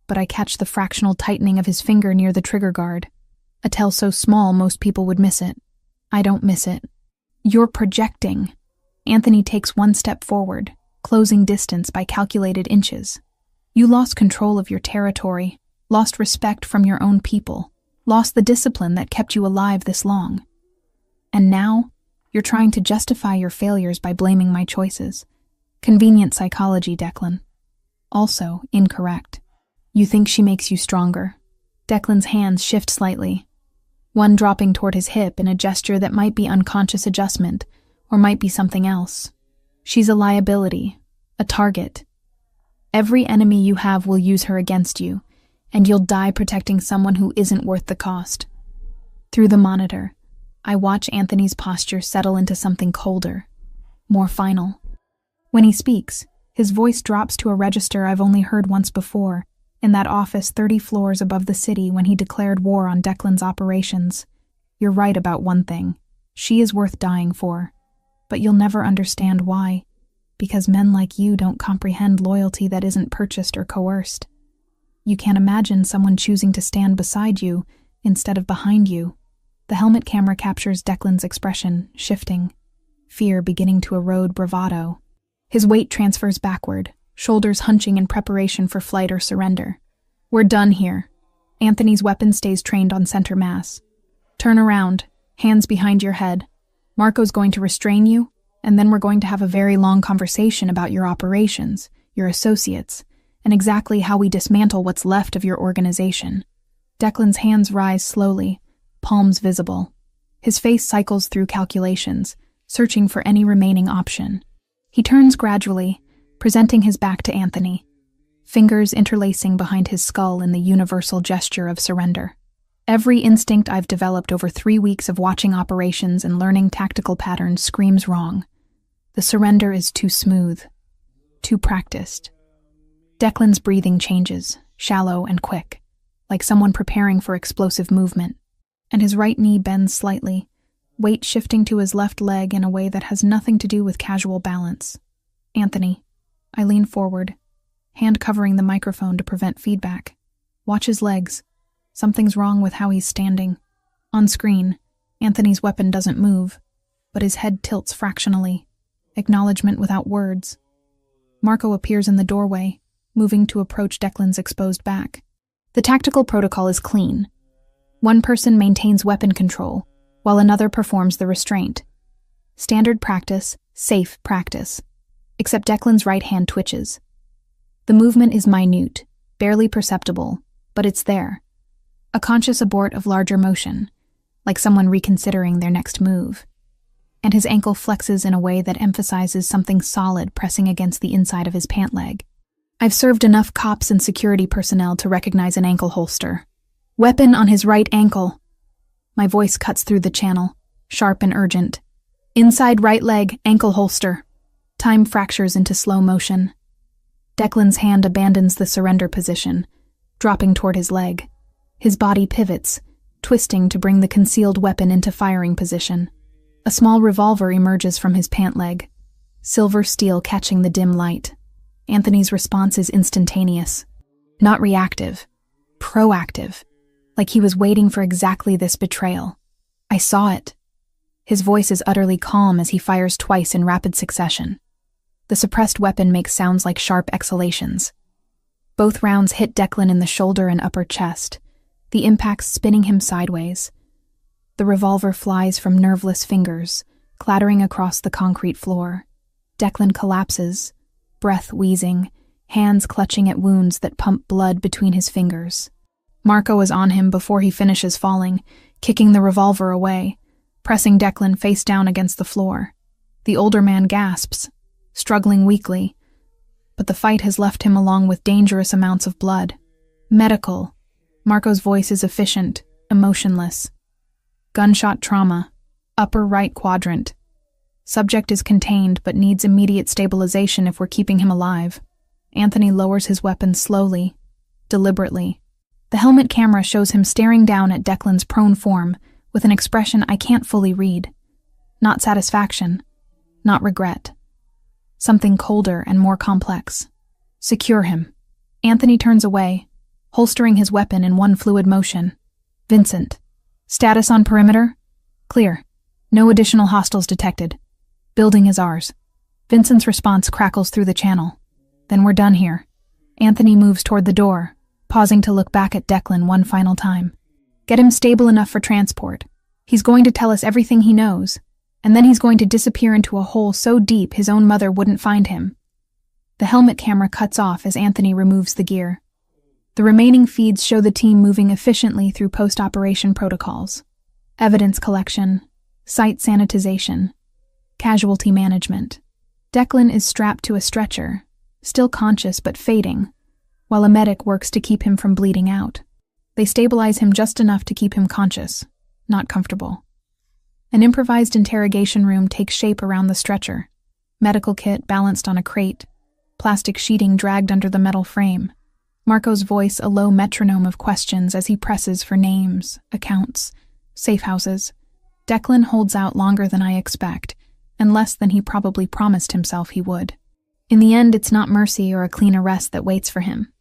[SPEAKER 1] But I catch the fractional tightening of his finger near the trigger guard, a tell so small most people would miss it. I don't miss it. You're projecting. Anthony takes one step forward, closing distance by calculated inches. You lost control of your territory, lost respect from your own people, lost the discipline that kept you alive this long. And now, you're trying to justify your failures by blaming my choices. Convenient psychology, Declan. Also incorrect. You think she makes you stronger. Declan's hands shift slightly, one dropping toward his hip in a gesture that might be unconscious adjustment, or might be something else. She's a liability, a target. Every enemy you have will use her against you, and you'll die protecting someone who isn't worth the cost. Through the monitor, I watch Anthony's posture settle into something colder, more final. When he speaks, his voice drops to a register I've only heard once before, in that office 30 floors above the city when he declared war on Declan's operations. You're right about one thing. She is worth dying for. But you'll never understand why. Because men like you don't comprehend loyalty that isn't purchased or coerced. You can't imagine someone choosing to stand beside you instead of behind you. The helmet camera captures Declan's expression, shifting, fear beginning to erode bravado. His weight transfers backward, shoulders hunching in preparation for flight or surrender. We're done here. Anthony's weapon stays trained on center mass. Turn around, hands behind your head. Marco's going to restrain you, and then we're going to have a very long conversation about your operations, your associates, and exactly how we dismantle what's left of your organization. Declan's hands rise slowly, palms visible. His face cycles through calculations, searching for any remaining option. He turns gradually, presenting his back to Anthony, fingers interlacing behind his skull in the universal gesture of surrender. Every instinct I've developed over 3 weeks of watching operations and learning tactical patterns screams wrong. The surrender is too smooth, too practiced. Declan's breathing changes, shallow and quick, like someone preparing for explosive movement, and his right knee bends slightly, weight shifting to his left leg in a way that has nothing to do with casual balance. Anthony. I lean forward, hand covering the microphone to prevent feedback. Watch his legs. Something's wrong with how he's standing. On screen, Anthony's weapon doesn't move, but his head tilts fractionally. Acknowledgement without words. Marco appears in the doorway, moving to approach Declan's exposed back. The tactical protocol is clean. One person maintains weapon control, while another performs the restraint. Standard practice, safe practice. Except Declan's right hand twitches. The movement is minute, barely perceptible, but it's there. A conscious abort of larger motion, like someone reconsidering their next move. And his ankle flexes in a way that emphasizes something solid pressing against the inside of his pant leg. I've served enough cops and security personnel to recognize an ankle holster. Weapon on his right ankle. My voice cuts through the channel, sharp and urgent. Inside right leg, ankle holster. Time fractures into slow motion. Declan's hand abandons the surrender position, dropping toward his leg. His body pivots, twisting to bring the concealed weapon into firing position. A small revolver emerges from his pant leg, silver steel catching the dim light. Anthony's response is instantaneous. Not reactive. Proactive. Like he was waiting for exactly this betrayal. I saw it. His voice is utterly calm as he fires twice in rapid succession. The suppressed weapon makes sounds like sharp exhalations. Both rounds hit Declan in the shoulder and upper chest, the impacts spinning him sideways. The revolver flies from nerveless fingers, clattering across the concrete floor. Declan collapses, breath wheezing, hands clutching at wounds that pump blood between his fingers. Marco is on him before he finishes falling, kicking the revolver away, pressing Declan face down against the floor. The older man gasps, struggling weakly, but the fight has left him along with dangerous amounts of blood. Medical. Marco's voice is efficient, emotionless. Gunshot trauma. Upper right quadrant. Subject is contained but needs immediate stabilization if we're keeping him alive. Anthony lowers his weapon slowly, deliberately. The helmet camera shows him staring down at Declan's prone form with an expression I can't fully read. Not satisfaction, not regret. Something colder and more complex. Secure him. Anthony turns away, holstering his weapon in one fluid motion. Vincent. Status on perimeter? Clear. No additional hostiles detected. Building is ours. Vincent's response crackles through the channel. Then we're done here. Anthony moves toward the door, pausing to look back at Declan one final time. Get him stable enough for transport. He's going to tell us everything he knows, and then he's going to disappear into a hole so deep his own mother wouldn't find him. The helmet camera cuts off as Anthony removes the gear. The remaining feeds show the team moving efficiently through post-operation protocols. Evidence collection, site sanitization, casualty management. Declan is strapped to a stretcher, still conscious but fading, while a medic works to keep him from bleeding out. They stabilize him just enough to keep him conscious, not comfortable. An improvised interrogation room takes shape around the stretcher, medical kit balanced on a crate, plastic sheeting dragged under the metal frame. Marco's voice a low metronome of questions as he presses for names, accounts, safe houses. Declan holds out longer than I expect, and less than he probably promised himself he would. In the end, it's not mercy or a clean arrest that waits for him.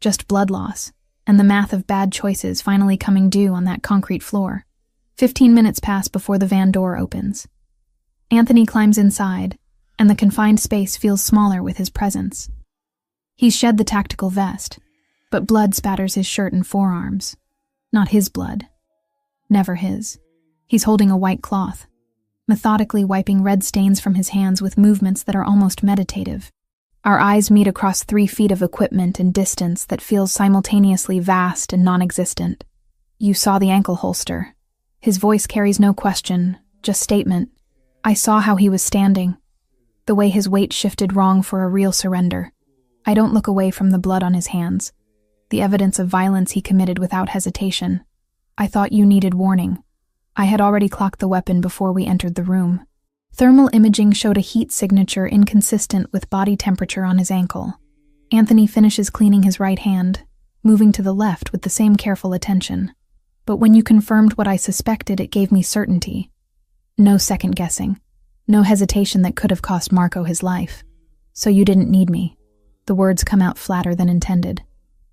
[SPEAKER 1] Just blood loss, and the math of bad choices finally coming due on that concrete floor. 15 minutes pass before the van door opens. Anthony climbs inside, and the confined space feels smaller with his presence. He's shed the tactical vest, but blood spatters his shirt and forearms. Not his blood. Never his. He's holding a white cloth, methodically wiping red stains from his hands with movements that are almost meditative. Our eyes meet across 3 feet of equipment and distance that feels simultaneously vast and non-existent. You saw the ankle holster. His voice carries no question, just statement. I saw how he was standing, the way his weight shifted wrong for a real surrender. I don't look away from the blood on his hands, the evidence of violence he committed without hesitation. I thought you needed warning. I had already clocked the weapon before we entered the room. Thermal imaging showed a heat signature inconsistent with body temperature on his ankle. Anthony finishes cleaning his right hand, moving to the left with the same careful attention. But when you confirmed what I suspected, it gave me certainty. No second guessing. No hesitation that could have cost Marco his life. So you didn't need me. The words come out flatter than intended.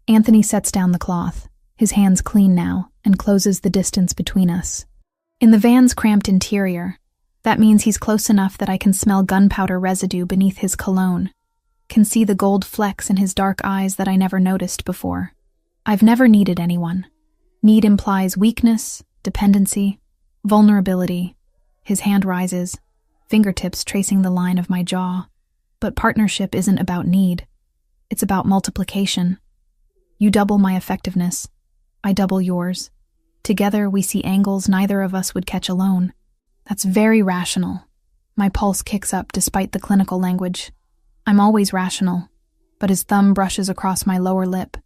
[SPEAKER 1] Anthony sets down the cloth, his hands clean now, and closes the distance between us. In the van's cramped interior, that means he's close enough that I can smell gunpowder residue beneath his cologne, can see the gold flecks in his dark eyes that I never noticed before. I've never needed anyone. Need implies weakness, dependency, vulnerability. His hand rises, fingertips tracing the line of my jaw. But partnership isn't about need. It's about multiplication. You double my effectiveness. I double yours. Together we see angles neither of us would catch alone. That's very rational. My pulse kicks up despite the clinical language. I'm always rational, but his thumb brushes across my lower lip,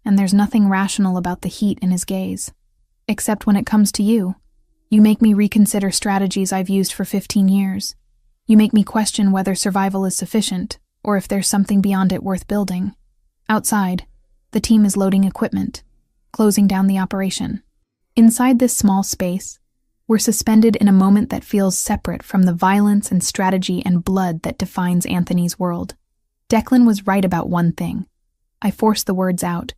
[SPEAKER 1] and there's nothing rational about the heat in his gaze. Except when it comes to you. You make me reconsider strategies I've used for 15 years. You make me question whether survival is sufficient, or if there's something beyond it worth building. Outside, the team is loading equipment, closing down the operation. Inside this small space, we're suspended in a moment that feels separate from the violence and strategy and blood that defines Anthony's world. Declan was right about one thing. I forced the words out,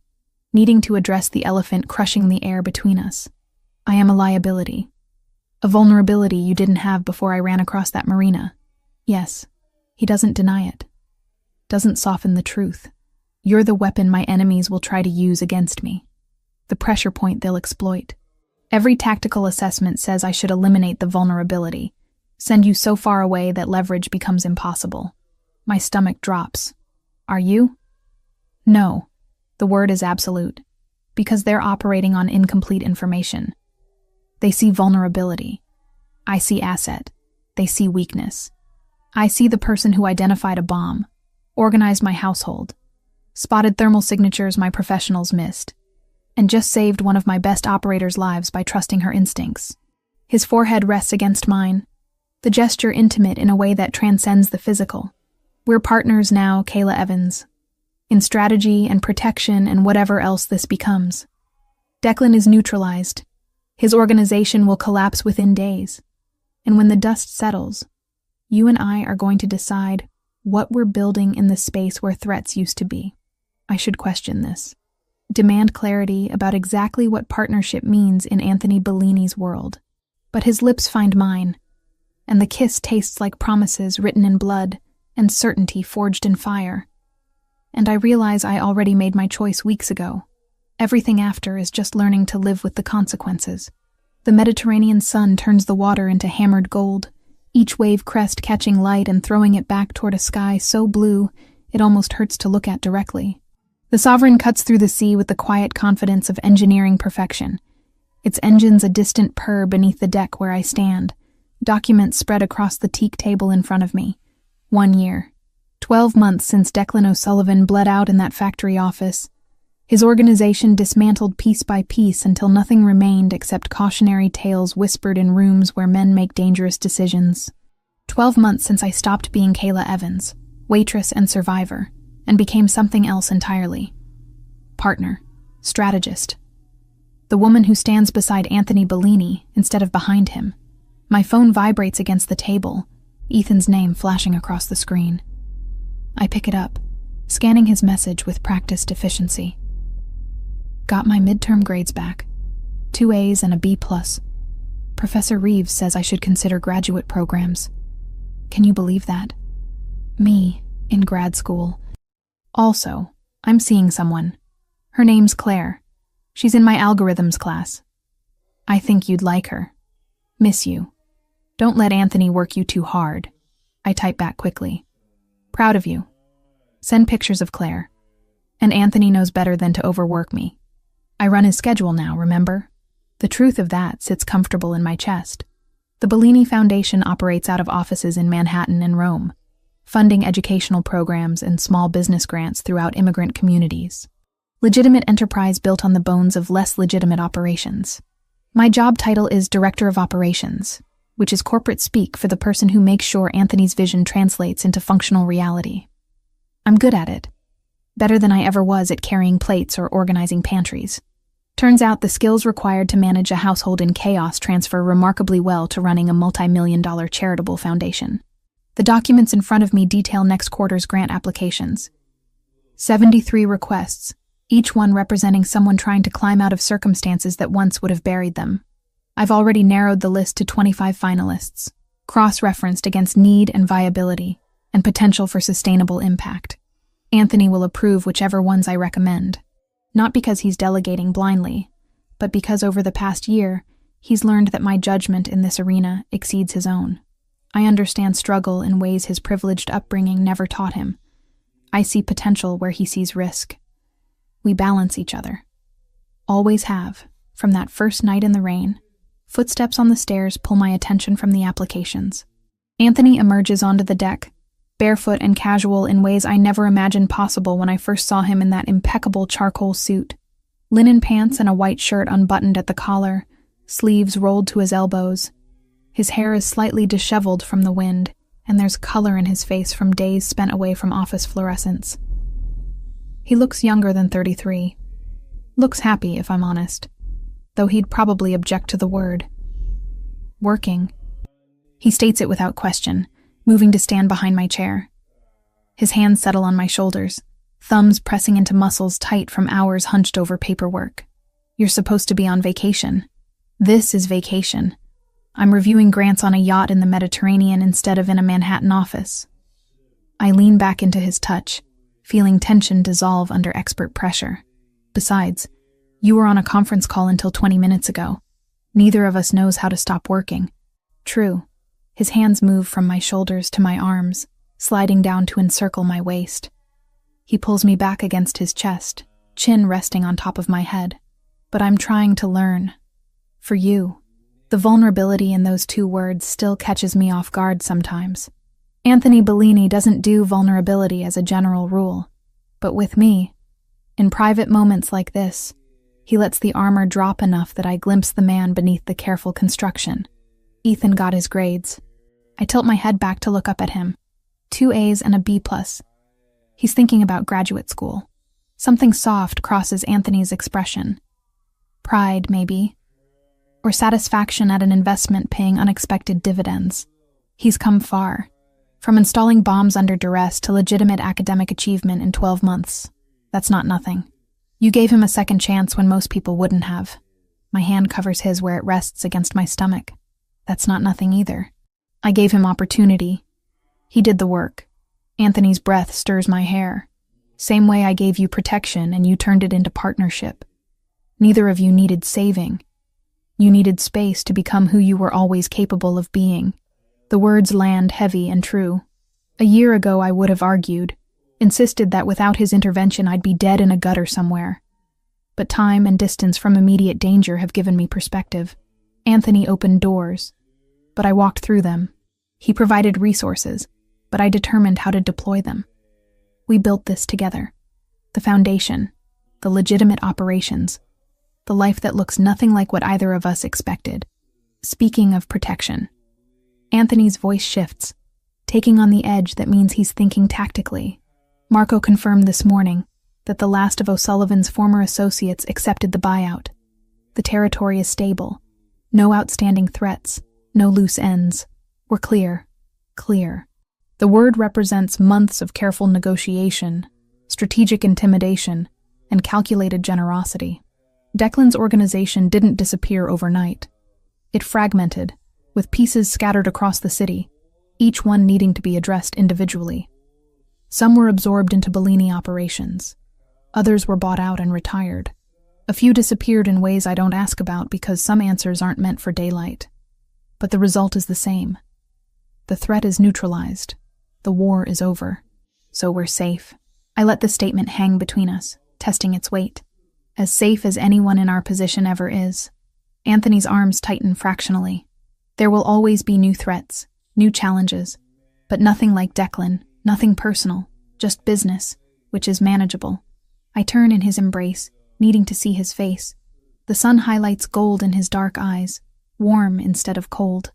[SPEAKER 1] needing to address the elephant crushing the air between us. I am a liability. A vulnerability you didn't have before I ran across that marina. Yes, he doesn't deny it. Doesn't soften the truth. You're the weapon my enemies will try to use against me. The pressure point they'll exploit. Every tactical assessment says I should eliminate the vulnerability, send you so far away that leverage becomes impossible. My stomach drops. Are you? No. The word is absolute. because they're operating on incomplete information. They see vulnerability. I see asset. They see weakness. I see the person who identified a bomb, organized my household, spotted thermal signatures my professionals missed, and just saved one of my best operators' lives by trusting her instincts. His forehead rests against mine, the gesture intimate in a way that transcends the physical. We're partners now, Kayla Evans, in strategy and protection and whatever else this becomes. Declan is neutralized. His organization will collapse within days. And when the dust settles, you and I are going to decide what we're building in the space where threats used to be. I should question this. Demand clarity about exactly what partnership means in Anthony Bellini's world. But his lips find mine, and the kiss tastes like promises written in blood and certainty forged in fire. And I realize I already made my choice weeks ago. Everything after is just learning to live with the consequences. The Mediterranean sun turns the water into hammered gold, each wave crest catching light and throwing it back toward a sky so blue it almost hurts to look at directly. The Sovereign cuts through the sea with the quiet confidence of engineering perfection. Its engines a distant purr beneath the deck where I stand, documents spread across the teak table in front of me. 1 year. 12 months since Declan O'Sullivan bled out in that factory office. His organization dismantled piece by piece until nothing remained except cautionary tales whispered in rooms where men make dangerous decisions. 12 months since I stopped being Kayla Evans, waitress and survivor, and became something else entirely. Partner, strategist. The woman who stands beside Anthony Bellini instead of behind him. My phone vibrates against the table, Ethan's name flashing across the screen. I pick it up, scanning his message with practiced efficiency. Got my midterm grades back. 2 A's and a B+. Professor Reeves says I should consider graduate programs. Can you believe that? Me, in grad school. Also, I'm seeing someone. Her name's Claire. She's in my algorithms class. I think you'd like her. Miss you. Don't let Anthony work you too hard. I type back quickly. Proud of you. Send pictures of Claire. And Anthony knows better than to overwork me. I run his schedule now, remember? The truth of that sits comfortable in my chest. The Bellini Foundation operates out of offices in Manhattan and Rome, funding educational programs and small business grants throughout immigrant communities. Legitimate enterprise built on the bones of less legitimate operations. My job title is Director of Operations, which is corporate speak for the person who makes sure Anthony's vision translates into functional reality. I'm good at it. Better than I ever was at carrying plates or organizing pantries. Turns out the skills required to manage a household in chaos transfer remarkably well to running a multi-million-dollar charitable foundation. The documents in front of me detail next quarter's grant applications. 73 requests, each one representing someone trying to climb out of circumstances that once would have buried them. I've already narrowed the list to 25 finalists, cross-referenced against need and viability, and potential for sustainable impact. Anthony will approve whichever ones I recommend. Not because he's delegating blindly, but because over the past year, he's learned that my judgment in this arena exceeds his own. I understand struggle in ways his privileged upbringing never taught him. I see potential where he sees risk. We balance each other. Always have, from that first night in the rain. Footsteps on the stairs pull my attention from the applications. Anthony emerges onto the deck, barefoot and casual in ways I never imagined possible when I first saw him in that impeccable charcoal suit. Linen pants and a white shirt unbuttoned at the collar, sleeves rolled to his elbows. His hair is slightly disheveled from the wind, and there's color in his face from days spent away from office fluorescence. He looks younger than 33. Looks happy, if I'm honest, though he'd probably object to the word. Working. He states it without question, moving to stand behind my chair. His hands settle on my shoulders, thumbs pressing into muscles tight from hours hunched over paperwork. You're supposed to be on vacation. This is vacation. I'm reviewing grants on a yacht in the Mediterranean instead of in a Manhattan office. I lean back into his touch, feeling tension dissolve under expert pressure. Besides, you were on a conference call until 20 minutes ago. Neither of us knows how to stop working. True. His hands move from my shoulders to my arms, sliding down to encircle my waist. He pulls me back against his chest, chin resting on top of my head. But I'm trying to learn. For you. The vulnerability in those two words still catches me off guard sometimes. Anthony Bellini doesn't do vulnerability as a general rule. But with me, in private moments like this, he lets the armor drop enough that I glimpse the man beneath the careful construction. Ethan got his grades. I tilt my head back to look up at him. 2 A's and a B+. He's thinking about graduate school. Something soft crosses Anthony's expression. Pride, maybe. Or satisfaction at an investment paying unexpected dividends. He's come far. From installing bombs under duress to legitimate academic achievement in 12 months. That's not nothing. You gave him a second chance when most people wouldn't have. My hand covers his where it rests against my stomach. That's not nothing either. I gave him opportunity. He did the work. Anthony's breath stirs my hair. Same way I gave you protection and you turned it into partnership. Neither of you needed saving. You needed space to become who you were always capable of being. The words land heavy and true. A year ago I would have argued, insisted that without his intervention I'd be dead in a gutter somewhere. But time and distance from immediate danger have given me perspective. Anthony opened doors, but I walked through them. He provided resources, but I determined how to deploy them. We built this together. The foundation, the legitimate operations, the life that looks nothing like what either of us expected. Speaking of protection, Anthony's voice shifts, taking on the edge that means he's thinking tactically. Marco confirmed this morning that the last of O'Sullivan's former associates accepted the buyout. The territory is stable. No outstanding threats, no loose ends. We're clear. Clear. The word represents months of careful negotiation, strategic intimidation, and calculated generosity. Declan's organization didn't disappear overnight. It fragmented, with pieces scattered across the city, each one needing to be addressed individually. Some were absorbed into Bellini operations. Others were bought out and retired. A few disappeared in ways I don't ask about because some answers aren't meant for daylight. But the result is the same. The threat is neutralized. The war is over. So we're safe. I let the statement hang between us, testing its weight. As safe as anyone in our position ever is. Anthony's arms tighten fractionally. There will always be new threats, new challenges, but nothing like Declan, nothing personal, just business, which is manageable. I turn in his embrace, needing to see his face. The sun highlights gold in his dark eyes, warm instead of cold.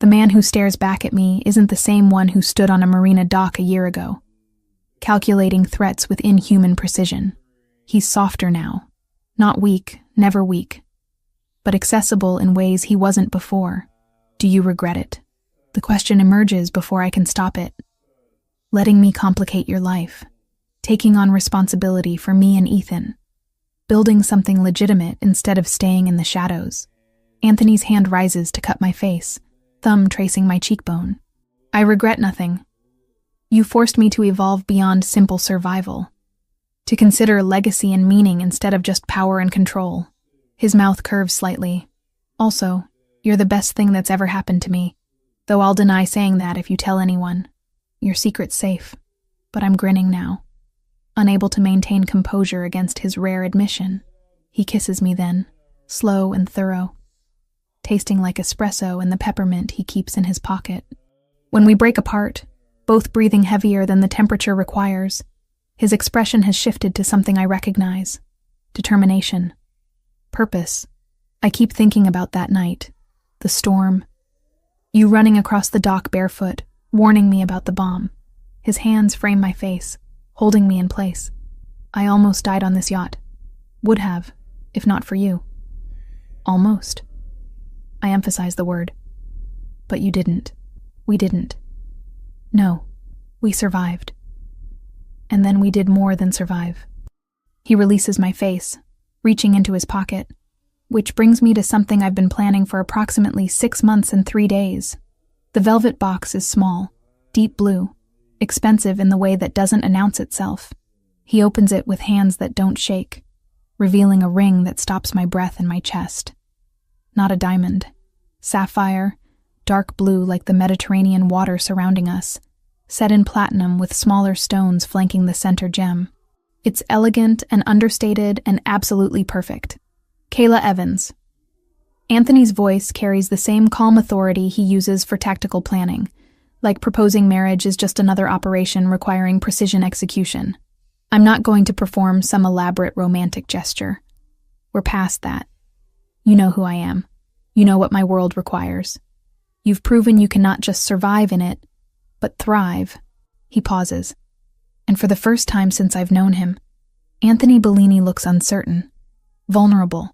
[SPEAKER 1] The man who stares back at me isn't the same one who stood on a marina dock a year ago, calculating threats with inhuman precision. He's softer now. Not weak, never weak, but accessible in ways he wasn't before. Do you regret it? The question emerges before I can stop it. Letting me complicate your life. Taking on responsibility for me and Ethan. Building something legitimate instead of staying in the shadows. Anthony's hand rises to cut my face, thumb tracing my cheekbone. I regret nothing. You forced me to evolve beyond simple survival. To consider legacy and meaning instead of just power and control. His mouth curves slightly. Also, you're the best thing that's ever happened to me, though I'll deny saying that if you tell anyone. Your secret's safe, but I'm grinning now, unable to maintain composure against his rare admission. He kisses me then, slow and thorough, tasting like espresso and the peppermint he keeps in his pocket. When we break apart, both breathing heavier than the temperature requires, his expression has shifted to something I recognize. Determination. Purpose. I keep thinking about that night. The storm. You running across the dock barefoot, warning me about the bomb. His hands frame my face, holding me in place. I almost died on this yacht. Would have, if not for you. Almost. I emphasize the word. But you didn't. We didn't. No, we survived. And then we did more than survive. He releases my face, reaching into his pocket, which brings me to something I've been planning for approximately 6 months and 3 days. The velvet box is small, deep blue, expensive in the way that doesn't announce itself. He opens it with hands that don't shake, revealing a ring that stops my breath in my chest. Not a diamond. Sapphire, dark blue like the Mediterranean water surrounding us, set in platinum with smaller stones flanking the center gem. It's elegant and understated and absolutely perfect. Kayla Evans. Anthony's voice carries the same calm authority he uses for tactical planning, like proposing marriage is just another operation requiring precision execution. I'm not going to perform some elaborate romantic gesture. We're past that. You know who I am. You know what my world requires. You've proven you can not just survive in it, but thrive. He pauses. And for the first time since I've known him, Anthony Bellini looks uncertain, vulnerable.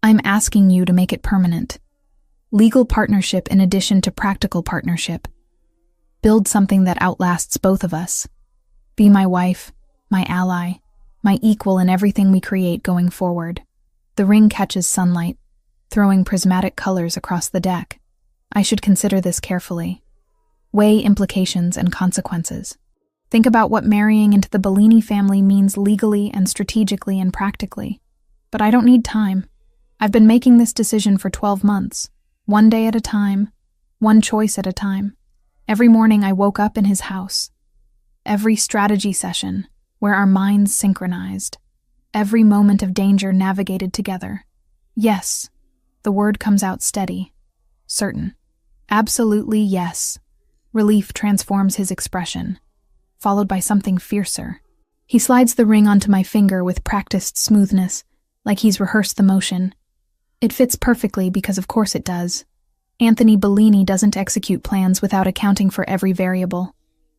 [SPEAKER 1] I'm asking you to make it permanent. Legal partnership in addition to practical partnership. Build something that outlasts both of us. Be my wife, my ally, my equal in everything we create going forward. The ring catches sunlight, throwing prismatic colors across the deck. I should consider this carefully. Weigh implications and consequences. Think about what marrying into the Bellini family means legally and strategically and practically. But I don't need time. I've been making this decision for 12 months, one day at a time, one choice at a time. Every morning I woke up in his house. Every strategy session, where our minds synchronized. Every moment of danger navigated together. Yes, the word comes out steady, certain. Absolutely yes. Relief transforms his expression, followed by something fiercer. He slides the ring onto my finger with practiced smoothness, like he's rehearsed the motion. It fits perfectly because of course it does. Anthony Bellini doesn't execute plans without accounting for every variable.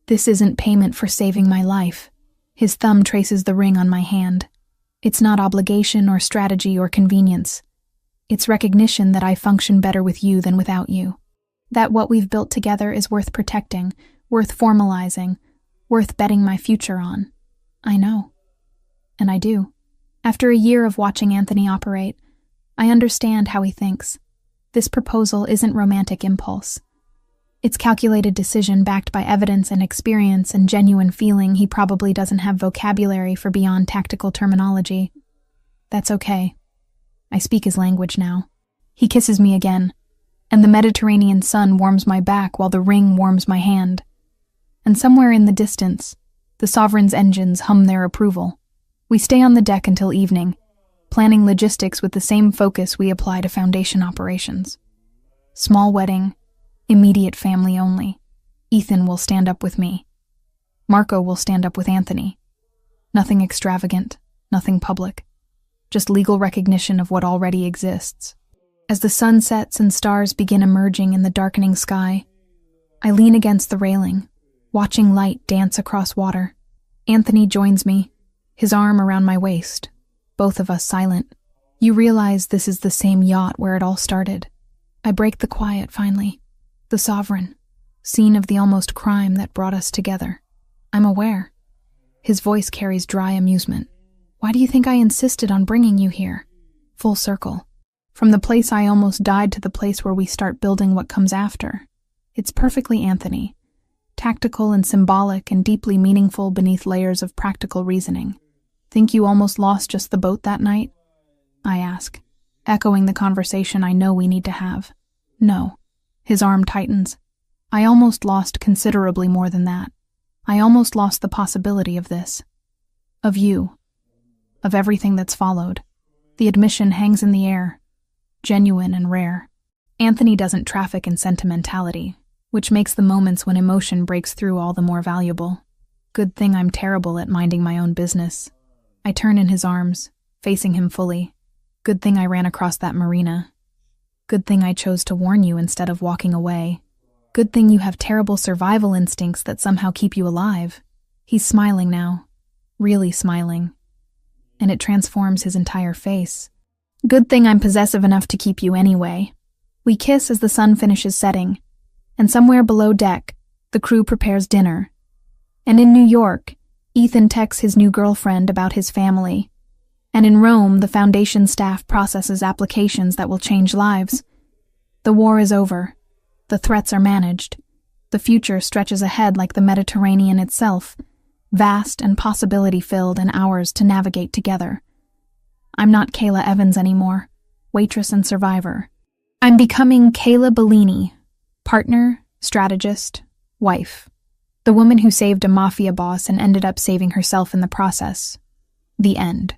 [SPEAKER 1] This isn't payment for saving my life. His thumb traces the ring on my hand. It's not obligation or strategy or convenience. It's recognition that I function better with you than without you. That what we've built together is worth protecting, worth formalizing, worth betting my future on. I know. And I do. After a year of watching Anthony operate, I understand how he thinks. This proposal isn't romantic impulse. It's calculated decision backed by evidence and experience and genuine feeling. He probably doesn't have vocabulary for beyond tactical terminology. That's okay. I speak his language now. He kisses me again, and the Mediterranean sun warms my back while the ring warms my hand. And somewhere in the distance, the Sovereign's engines hum their approval. We stay on the deck until evening, planning logistics with the same focus we apply to foundation operations. Small wedding, immediate family only. Ethan will stand up with me. Marco will stand up with Anthony. Nothing extravagant, nothing public. Just legal recognition of what already exists. As the sun sets and stars begin emerging in the darkening sky, I lean against the railing, watching light dance across water. Anthony joins me, his arm around my waist, both of us silent. You realize this is the same yacht where it all started. I break the quiet finally. The Sovereign, scene of the almost crime that brought us together. I'm aware. His voice carries dry amusement. Why do you think I insisted on bringing you here? Full circle. From the place I almost died to the place where we start building what comes after. It's perfectly Anthony. Tactical and symbolic and deeply meaningful beneath layers of practical reasoning. Think you almost lost just the boat that night? I ask, echoing the conversation I know we need to have. No. His arm tightens. I almost lost considerably more than that. I almost lost the possibility of this. Of you. Of everything that's followed. The admission hangs in the air. Genuine and rare. Anthony doesn't traffic in sentimentality, which makes the moments when emotion breaks through all the more valuable. Good thing I'm terrible at minding my own business. I turn in his arms, facing him fully. Good thing I ran across that marina. Good thing I chose to warn you instead of walking away. Good thing you have terrible survival instincts that somehow keep you alive. He's smiling now. Really smiling. And it transforms his entire face. Good thing I'm possessive enough to keep you anyway. We kiss as the sun finishes setting, and somewhere below deck, the crew prepares dinner. And in New York, Ethan texts his new girlfriend about his family. And in Rome, the foundation staff processes applications that will change lives. The war is over. The threats are managed. The future stretches ahead like the Mediterranean itself, vast and possibility-filled and ours to navigate together. I'm not Kayla Evans anymore, waitress and survivor. I'm becoming Kayla Bellini, partner, strategist, wife. The woman who saved a mafia boss and ended up saving herself in the process. The end.